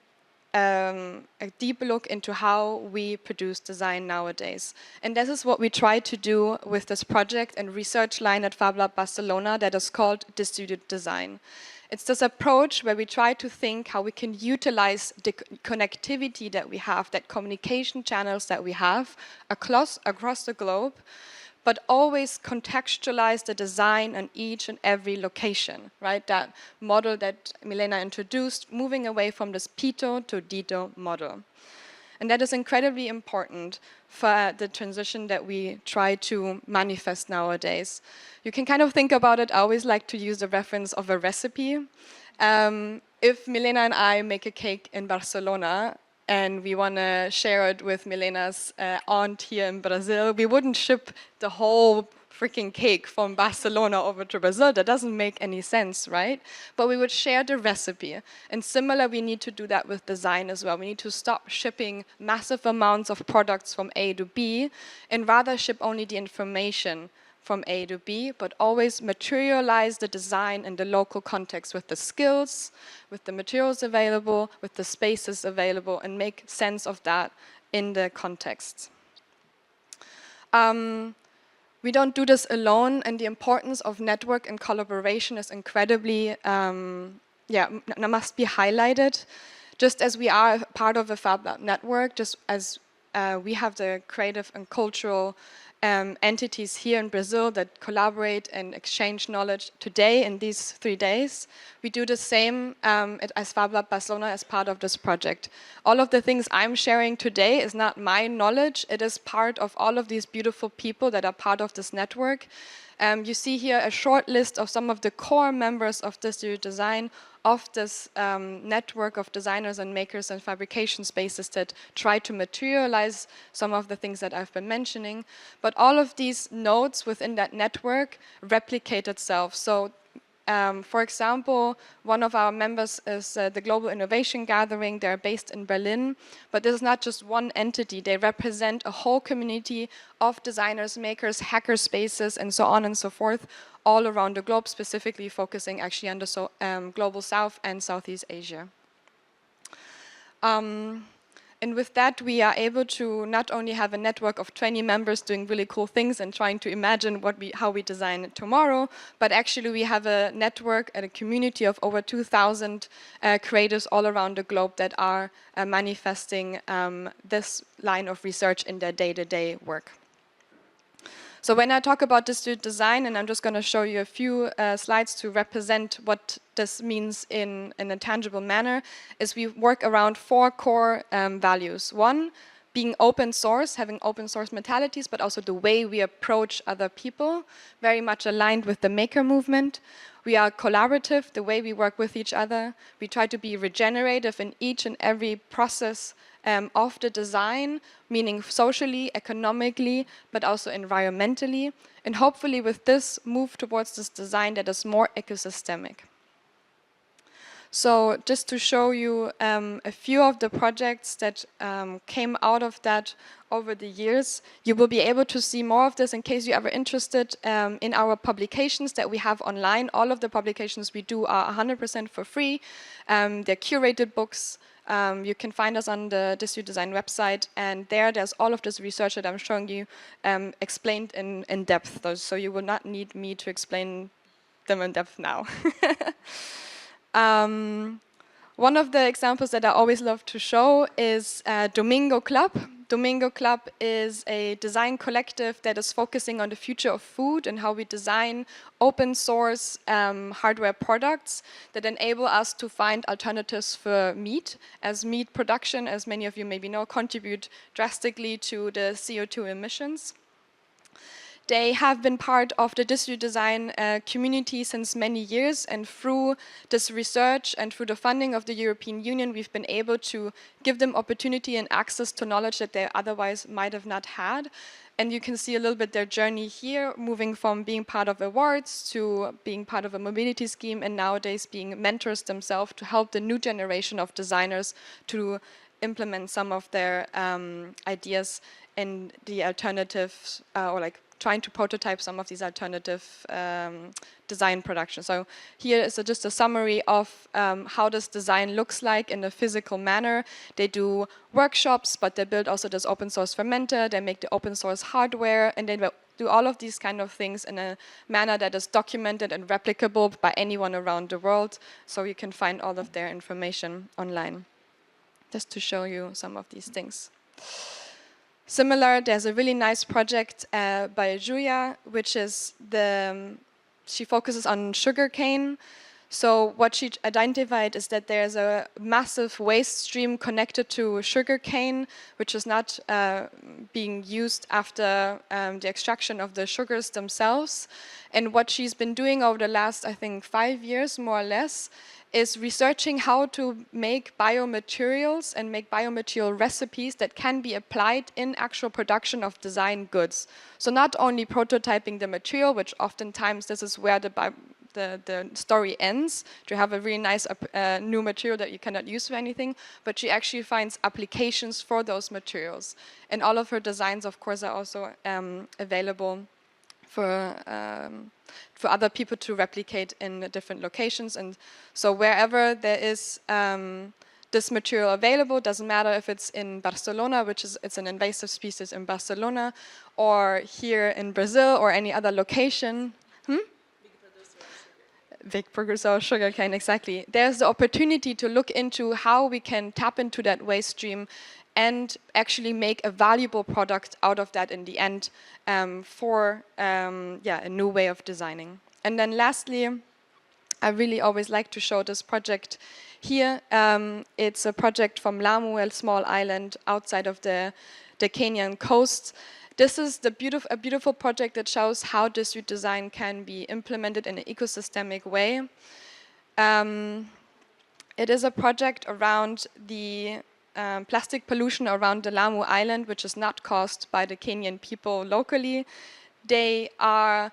a deep look into how we produce design nowadays. And this is what we try to do with this project and research line at FabLab Barcelona that is called Distributed Design. It's this approach where we try to think how we can utilize the connectivity that we have, that communication channels that we have across the globe, but always contextualize the design on each and every location, right? That model that Milena introduced, moving away from this Pito to Dito model. And that is incredibly important for the transition that we try to manifest nowadays. You can kind of think about it, I always like to use the reference of a recipe. If Milena and I make a cake in Barcelona, and we want to share it with Milena's aunt here in Brazil, we wouldn't ship the whole freaking cake from Barcelona over to Brazil. That doesn't make any sense, right? But we would share the recipe. And similar, we need to do that with design as well. We need to stop shipping massive amounts of products from A to B and rather ship only the information from A to B, but always materialize the design in the local context with the skills, with the materials available, with the spaces available, and make sense of that in the context. We don't do this alone, and the importance of network and collaboration is incredibly, must be highlighted. just as we are part of the Fab Lab network, just as we have the creative and cultural entities here in Brazil that collaborate and exchange knowledge today in these 3 days, we do the same as Fab Lab Barcelona as part of this project. All of the things I'm sharing today is not my knowledge, it is part of all of these beautiful people that are part of this network. You see here a short list of some of the core members of Distributed Design, of this network of designers and makers and fabrication spaces that try to materialize some of the things that I've been mentioning. But all of these nodes within that network replicate itself. So for example, one of our members is the Global Innovation Gathering. They're based in Berlin, but this is not just one entity. They represent a whole community of designers, makers, hacker spaces, and so on and so forth, all around the globe, specifically focusing actually on the Global South and Southeast Asia. And with that, we are able to not only have a network of 20 members doing really cool things and trying to imagine how we design tomorrow, but actually we have a network and a community of over 2,000 creators all around the globe that are manifesting this line of research in their day-to-day work. So when I talk about distributed design, and I'm just going to show you a few slides to represent what this means in a tangible manner, is we work around 4 core values. One, being open source, having open source mentalities, but also the way we approach other people, very much aligned with the maker movement. We are collaborative, the way we work with each other. We try to be regenerative in each and every process of the design, meaning socially, economically, but also environmentally. And hopefully with this, move towards this design that is more ecosystemic. So just to show you a few of the projects that came out of that over the years, you will be able to see more of this in case you're ever interested in our publications that we have online. All of the publications we do are 100% for free. They're curated books. You can find us on the Distributed Design website, and there's all of this research that I'm showing you explained in depth. So you will not need me to explain them in depth now. One of the examples that I always love to show is Domingo Club. Domingo Club is a design collective that is focusing on the future of food and how we design open source hardware products that enable us to find alternatives for meat, as meat production, as many of you maybe know, contribute drastically to the CO2 emissions. They have been part of the distributed design community since many years, and through this research and through the funding of the European Union, we've been able to give them opportunity and access to knowledge that they otherwise might have not had. And you can see a little bit their journey here, moving from being part of awards to being part of a mobility scheme, and nowadays being mentors themselves to help the new generation of designers to implement some of their ideas in the alternatives, or like trying to prototype some of these alternative design productions. So here is just a summary of how this design looks like in a physical manner. They do workshops, but they build also this open source fermenter, they make the open source hardware, and they do all of these kind of things in a manner that is documented and replicable by anyone around the world. So you can find all of their information online. Just to show you some of these things. Similar, there's a really nice project by Julia, which is she focuses on sugarcane. So what she identified is that there's a massive waste stream connected to sugarcane, which is not being used after the extraction of the sugars themselves. And what she's been doing over the last, I think, 5 years, more or less, is researching how to make biomaterials and make biomaterial recipes that can be applied in actual production of design goods. So not only prototyping the material, which oftentimes this is where the story ends, to have a really nice new material that you cannot use for anything, but she actually finds applications for those materials. And all of her designs, of course, are also available for other people to replicate in different locations. And so wherever there is this material available, doesn't matter if it's in Barcelona, it's an invasive species in Barcelona, or here in Brazil, or any other location. big precursor of sugarcane, exactly. There's the opportunity to look into how we can tap into that waste stream and actually make a valuable product out of that in the end for a new way of designing. And then lastly, I really always like to show this project here. It's a project from Lamu, a small island outside of the Kenyan coast. This is a beautiful project that shows how district design can be implemented in an ecosystemic way. It is a project around the plastic pollution around the Lamu island, which is not caused by the Kenyan people locally. They are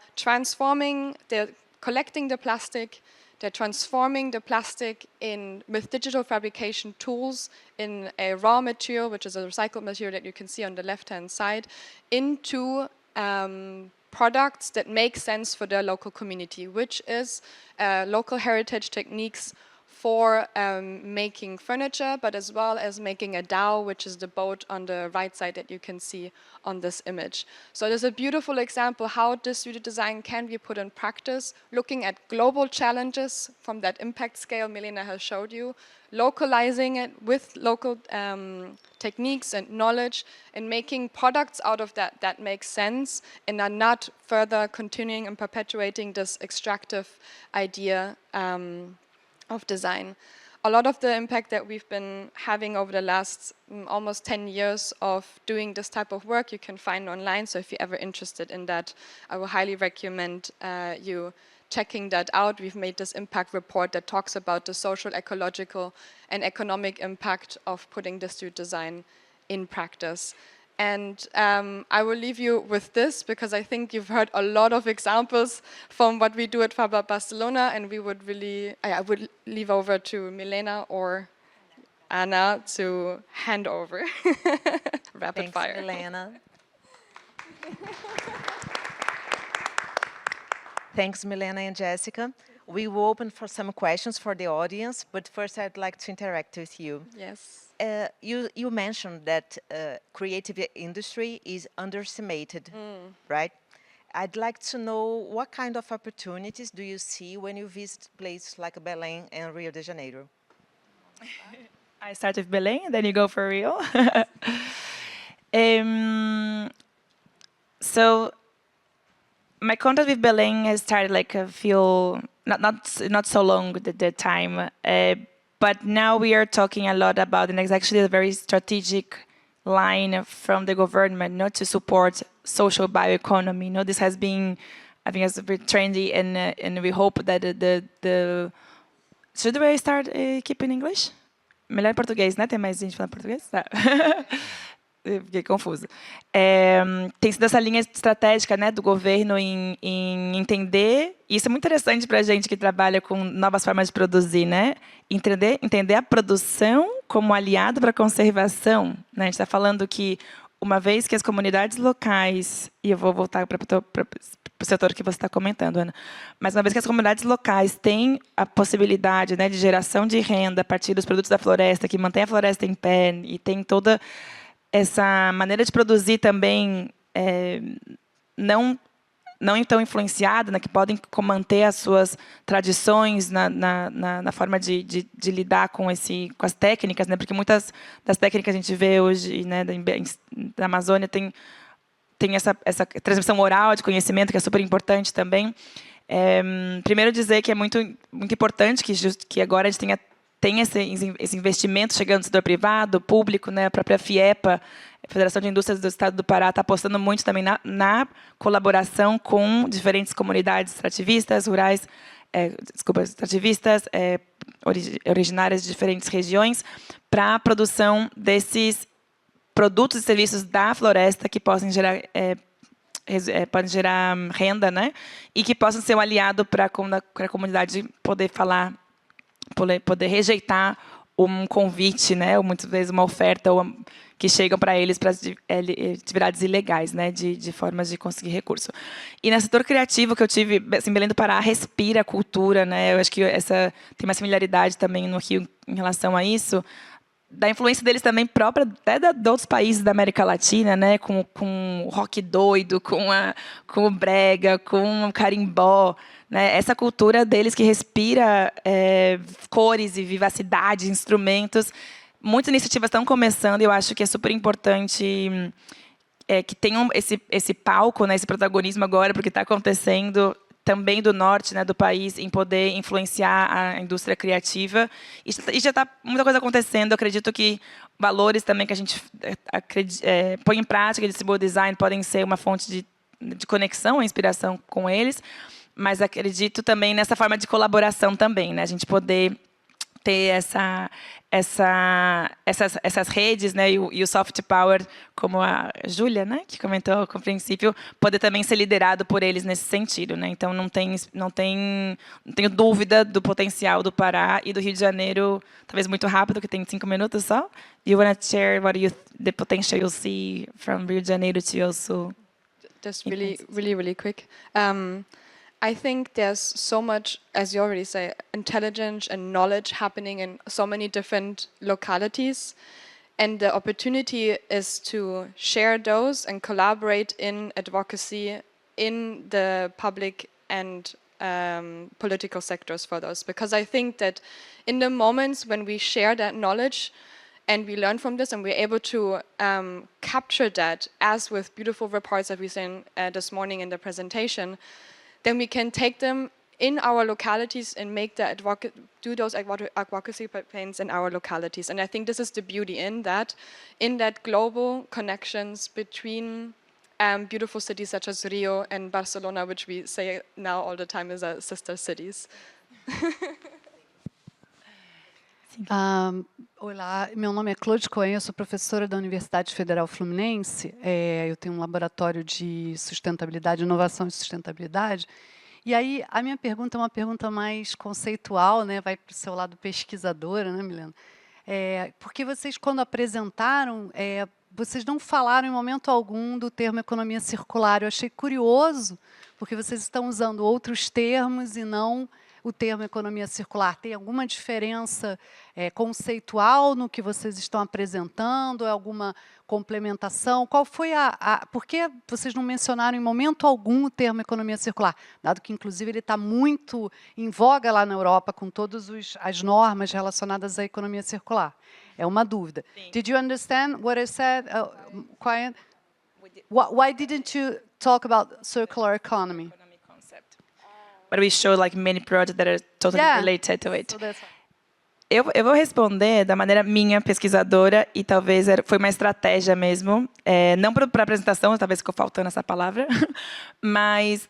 they're collecting the plastic, they're transforming the plastic with digital fabrication tools in a raw material, which is a recycled material that you can see on the left-hand side, into products that make sense for their local community, which is local heritage techniques for making furniture, but as well as making a dhow, which is the boat on the right side that you can see on this image. So there's a beautiful example how distributed design can be put in practice, looking at global challenges from that impact scale Milena has showed you, localizing it with local techniques and knowledge, and making products out of that make sense and are not further continuing and perpetuating this extractive idea of design. A lot of the impact that we've been having over the last almost 10 years of doing this type of work you can find online, so if you're ever interested in that, I will highly recommend you checking that out. We've made this impact report that talks about the social, ecological, and economic impact of putting district design in practice. And I will leave you with this, because I think you've heard a lot of examples from what we do at Fab Barcelona, and we would really, I would leave over to Milena or Anna to hand over. Rapid fire. Thanks, Milena. Thanks, Milena and Jessica. We will open for some questions for the audience, but first I'd like to interact with you. Yes. You mentioned that creative industry is underestimated, right? I'd like to know what kind of opportunities do you see when you visit places like Belém and Rio de Janeiro? I start with Belém, and then you go for Rio. So my contact with Belém has started like a few, not so long at the time. But now we are talking a lot about, and it's actually a very strategic line from the government, to support social bioeconomy. This has been, I think, it's very trendy, and we hope that the should we start keeping English? Melhor em português, né? Tem mais gente falando português? Tá. Eu fiquei confusa. Tem sido essa linha estratégica, né, do governo em entender, e isso é muito interessante para a gente que trabalha com novas formas de produzir, né? Entender a produção como aliado para a conservação. Né? A gente está falando que, uma vez que as comunidades locais, e eu vou voltar para o setor que você está comentando, Ana, mas uma vez que as comunidades locais têm a possibilidade, né, de geração de renda a partir dos produtos da floresta, que mantém a floresta em pé, e tem toda essa maneira de produzir também não tão influenciada, né, que podem manter as suas tradições na forma de lidar com as técnicas, né, porque muitas das técnicas que a gente vê hoje, né, da Amazônia tem essa transmissão oral de conhecimento, que é super importante também. Primeiro dizer que é muito importante que agora a gente tem esse investimento chegando do setor privado, público, né? A própria FIEPA, a Federação de Indústrias do Estado do Pará, está apostando muito também na colaboração com diferentes comunidades extrativistas, rurais, extrativistas, originárias de diferentes regiões, para a produção desses produtos e serviços da floresta que possam gerar renda, né? E que possam ser um aliado para a comunidade poder falar, poder rejeitar um convite, né, ou muitas vezes uma oferta que chegam para eles para atividades ilegais, né, de formas de conseguir recurso. E no setor criativo que eu tive, assim, Belém do Pará respira a cultura, né? Eu acho que tem uma similaridade também no Rio em relação a isso. da influência deles também própria até de outros países da América Latina, né, com o rock doido, com o brega, com o carimbó, né, essa cultura deles que respira cores e vivacidade, instrumentos. Muitas iniciativas estão começando e eu acho que é super importante que tenham esse palco, né, esse protagonismo agora, porque está acontecendo também do norte, né, do país, em poder influenciar a indústria criativa. E já está muita coisa acontecendo. Eu acredito que valores também que a gente põe em prática de symbol design podem ser uma fonte de conexão, inspiração com eles, mas acredito também nessa forma de colaboração também, né, a gente poder ter essas redes, né, e o soft power, como a Júlia, né, que comentou com o princípio, poder também ser liderado por eles nesse sentido, né? Então não tenho dúvida do potencial do Pará e do Rio de Janeiro, talvez muito rápido, que tem 5 minutos só. You want to share the potential you see from Rio de Janeiro to also? Just really quick. I think there's so much, as you already say, intelligence and knowledge happening in so many different localities. And the opportunity is to share those and collaborate in advocacy in the public and political sectors for those. Because I think that in the moments when we share that knowledge and we learn from this and we're able to capture that, as with beautiful reports that we seen this morning in the presentation, then we can take them in our localities and make do those advocacy campaigns in our localities. And I think this is the beauty in that global connections between beautiful cities such as Rio and Barcelona, which we say now all the time is our sister cities. Olá, meu nome é Claude Cohen, eu sou professora da Universidade Federal Fluminense. Eu tenho um laboratório de sustentabilidade, inovação e sustentabilidade. E aí, a minha pergunta é uma pergunta mais conceitual, né? Vai para o seu lado pesquisadora, né, Milena? Porque vocês, quando apresentaram, vocês não falaram em momento algum do termo economia circular. Eu achei curioso, porque vocês estão usando outros termos e não o termo economia circular. Tem alguma diferença conceitual no que vocês estão apresentando? É alguma complementação? Qual foi por que vocês não mencionaram em momento algum o termo economia circular? Dado que, inclusive, ele está muito em voga lá na Europa, com todas as normas relacionadas à economia circular. É uma dúvida. Sim. Did you understand what I said? Quiet. Why didn't you talk about circular economy? But we show like many projects that are totally related to it. So eu vou responder da maneira minha, pesquisadora, e talvez foi uma estratégia mesmo, não para a apresentação, talvez ficou faltando essa palavra, mas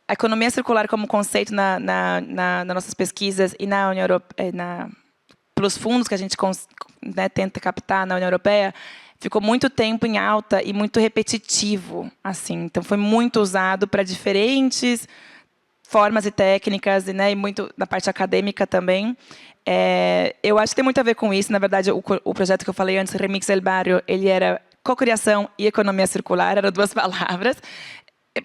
a economia circular como conceito nas nossas pesquisas e na União Europeia, pelos fundos que a gente tenta captar na União Europeia, ficou muito tempo em alta e muito repetitivo, assim. Então foi muito usado para diferentes formas e técnicas, né, e muito na parte acadêmica também. Eu acho que tem muito a ver com isso. Na verdade, o projeto que eu falei antes, Remix del Barrio, ele era cocriação e economia circular, eram 2 palavras.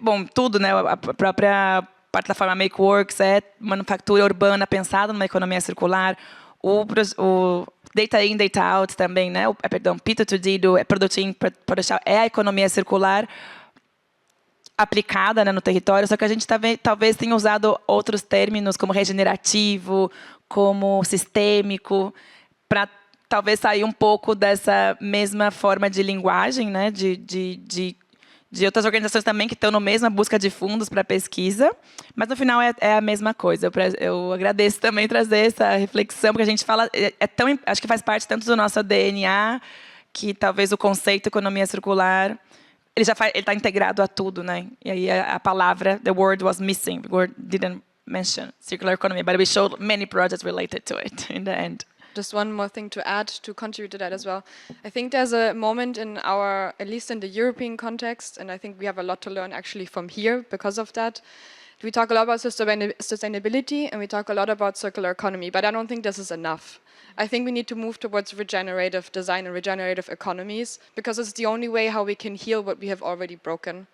Bom, tudo, né, a própria plataforma MakeWorks é manufatura urbana pensada numa economia circular. O Data In, Data Out também, né, P2D, Product In, Product Out, é a economia circular aplicada, né, no território, só que a gente talvez tenha usado outros termos, como regenerativo, como sistêmico, para talvez sair um pouco dessa mesma forma de linguagem, né, de outras organizações também que estão na mesma busca de fundos para pesquisa, mas no final é a mesma coisa. Eu agradeço também trazer essa reflexão, porque a gente fala, acho que faz parte tanto do nosso DNA, que talvez o conceito economia circular ele está integrado a tudo, né? E aí a palavra, the word was missing. The word didn't mention circular economy, but we showed many projects related to it in the end. Just one more thing to add, to contribute to that as well. I think there's a moment in at least in the European context, and I think we have a lot to learn actually from here because of that. We talk a lot about sustainability and we talk a lot about circular economy, but I don't think this is enough. I think we need to move towards regenerative design and regenerative economies because it's the only way how we can heal what we have already broken.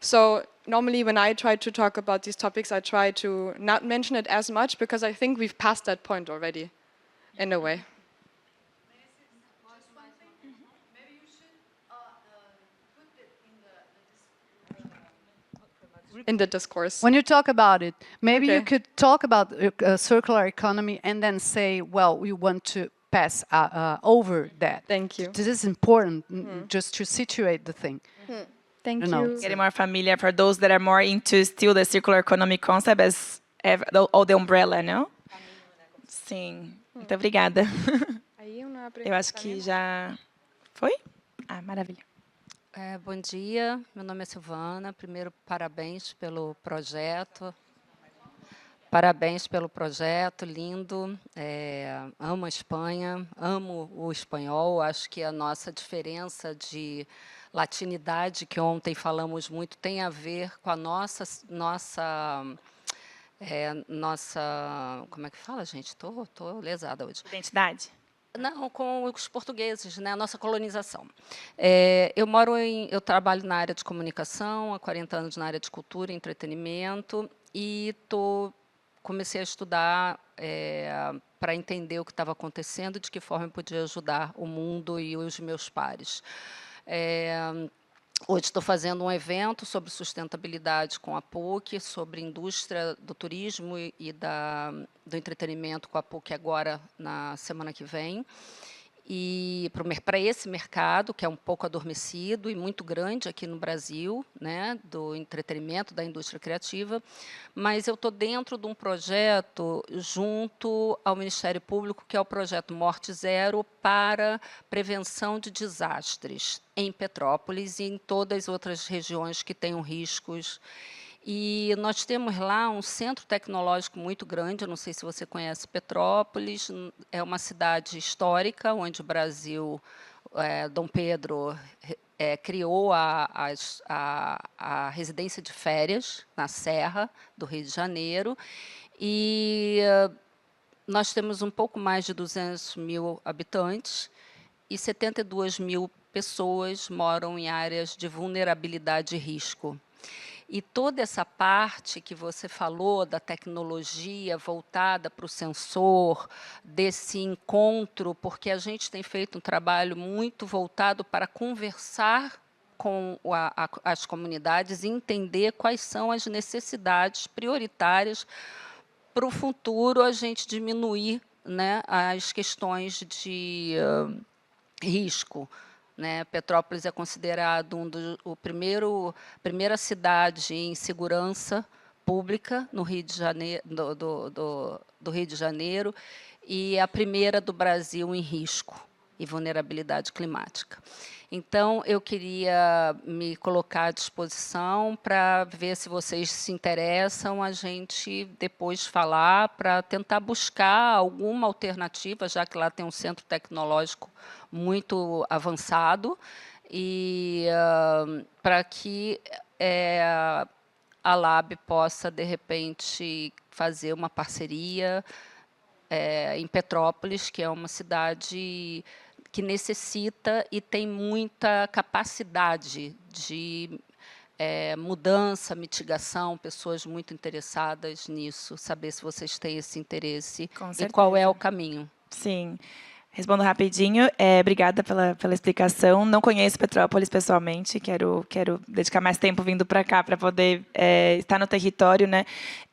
So normally when I try to talk about these topics, I try to not mention it as much because I think we've passed that point already, in a way. in the discourse. When you talk about it, maybe you Okay. could talk about circular economy and then say, well, we want to pass over that. Thank you. This is important, just to situate the thing. Thank No. you. Getting more familiar for those that are more into still the circular economy concept as or the umbrella, não? Sim. Muito obrigada. Aí eu não abro Eu acho que já foi? Ah, maravilha. Bom dia, meu nome é Silvana. Primeiro, parabéns pelo projeto. Parabéns pelo projeto, lindo. Amo a Espanha, amo o espanhol. Acho que a nossa diferença de latinidade, que ontem falamos muito, tem a ver com a nossa como é que fala, gente? Tô lesada hoje. Identidade? Não, com os portugueses, né? A nossa colonização. Eu trabalho na área de comunicação, há 40 anos na área de cultura e entretenimento, e comecei a estudar para entender o que estava acontecendo e de que forma eu podia ajudar o mundo e os meus pares. Hoje estou fazendo um evento sobre sustentabilidade com a PUC, sobre indústria do turismo e do entretenimento com a PUC agora na semana que vem. E para esse mercado, que é um pouco adormecido e muito grande aqui no Brasil, né, do entretenimento, da indústria criativa, mas eu estou dentro de um projeto junto ao Ministério Público, que é o projeto Morte Zero para prevenção de desastres em Petrópolis e em todas as outras regiões que tenham riscos. E nós temos lá um centro tecnológico muito grande, eu não sei se você conhece Petrópolis, é uma cidade histórica, onde o Brasil, Dom Pedro, criou a residência de férias na Serra do Rio de Janeiro, e nós temos um pouco mais de 200 mil habitantes, e 72 mil pessoas moram em áreas de vulnerabilidade e risco. E toda essa parte que você falou da tecnologia voltada para o sensor, desse encontro, porque a gente tem feito um trabalho muito voltado para conversar com as comunidades e entender quais são as necessidades prioritárias para o futuro a gente diminuir, né, as questões de risco. Né? Petrópolis é considerado primeira cidade em segurança pública no Rio de Janeiro, do Rio de Janeiro, e a primeira do Brasil em risco e vulnerabilidade climática. Então, eu queria me colocar à disposição para ver se vocês se interessam, a gente depois falar, para tentar buscar alguma alternativa, já que lá tem um centro tecnológico muito avançado, e para que a Lab possa, de repente, fazer uma parceria em Petrópolis, que é uma cidade que necessita e tem muita capacidade de mudança, mitigação, pessoas muito interessadas nisso, saber se vocês têm esse interesse e qual é o caminho. Sim. Respondo rapidinho. Obrigada pela explicação. Não conheço Petrópolis pessoalmente. Quero dedicar mais tempo vindo para cá para poder estar no território, né?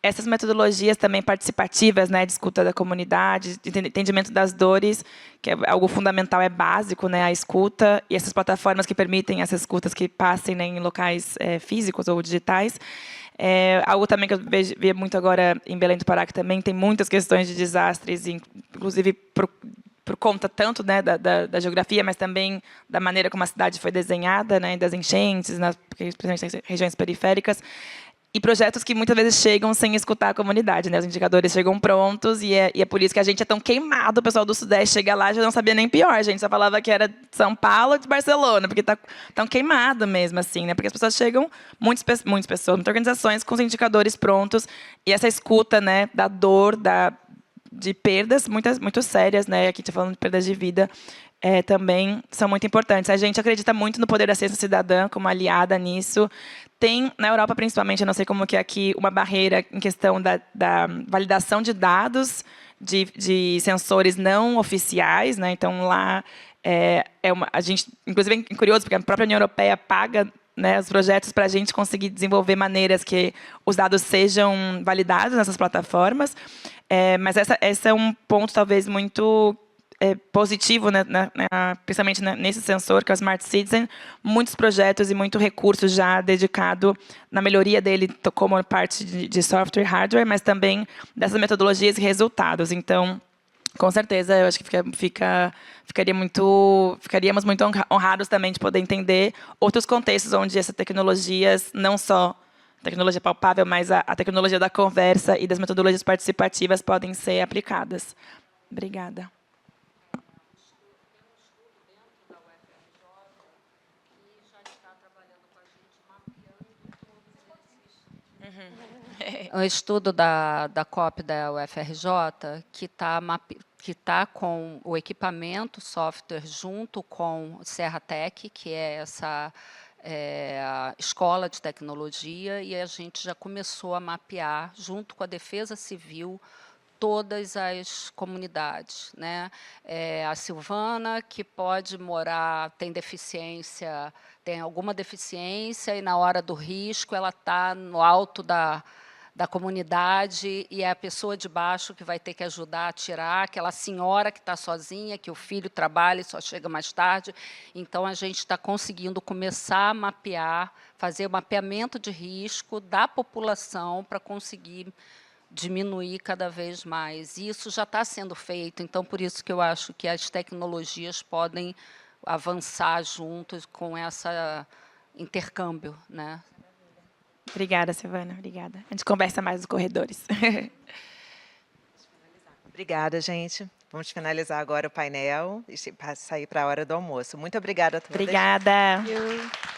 Essas metodologias também participativas, né, de escuta da comunidade, de entendimento das dores, que é algo fundamental, é básico, né, a escuta, e essas plataformas que permitem essas escutas que passem, né, em locais físicos ou digitais. Algo também que eu vejo muito agora em Belém do Pará, que também tem muitas questões de desastres, inclusive por conta tanto, né, da geografia, mas também da maneira como a cidade foi desenhada, né, das enchentes, principalmente nas regiões periféricas, e projetos que muitas vezes chegam sem escutar a comunidade, né? Os indicadores chegam prontos, e é por isso que a gente é tão queimado. O pessoal do Sudeste chega lá e já não sabia nem pior, a gente só falava que era de São Paulo e de Barcelona, porque está tão queimado mesmo, assim, né? Porque as pessoas chegam, muitas pessoas, muitas organizações com os indicadores prontos, e essa escuta, né, da dor, de perdas muito sérias, né? Aqui está falando de perdas de vida, também são muito importantes. A gente acredita muito no poder da ciência cidadã como aliada nisso. Tem, na Europa principalmente, eu não sei como que é aqui, uma barreira em questão da validação de dados de sensores não oficiais, né? Então, lá, a gente, inclusive, é curioso, porque a própria União Europeia paga né, os projetos para a gente conseguir desenvolver maneiras que os dados sejam validados nessas plataformas. Mas esse é um ponto talvez muito positivo, né, principalmente nesse sensor, que é o Smart Citizen, muitos projetos e muito recurso já dedicado na melhoria dele como parte de software e hardware, mas também dessas metodologias e resultados. Então, com certeza, eu acho que ficaríamos muito honrados também de poder entender outros contextos onde essas tecnologias, não só tecnologia palpável, mas a tecnologia da conversa e das metodologias participativas podem ser aplicadas. Obrigada. O estudo da COP da UFRJ, que está com o equipamento, software, junto com o Serra Tech, que é essa a escola de tecnologia, e a gente já começou a mapear, junto com a Defesa Civil, todas as comunidades, né? A Silvana, que pode morar, tem deficiência, tem alguma deficiência, e na hora do risco ela está no alto da comunidade, e é a pessoa de baixo que vai ter que ajudar a tirar, aquela senhora que está sozinha, que o filho trabalha e só chega mais tarde. Então, a gente está conseguindo começar a mapear, fazer o mapeamento de risco da população para conseguir diminuir cada vez mais. E isso já está sendo feito, então, por isso que eu acho que as tecnologias podem avançar juntos com esse intercâmbio, né? Obrigada, Silvana. Obrigada. A gente conversa mais nos corredores. Obrigada, gente. Vamos finalizar agora o painel e sair para a hora do almoço. Muito obrigada a todas. Obrigada. Thank you.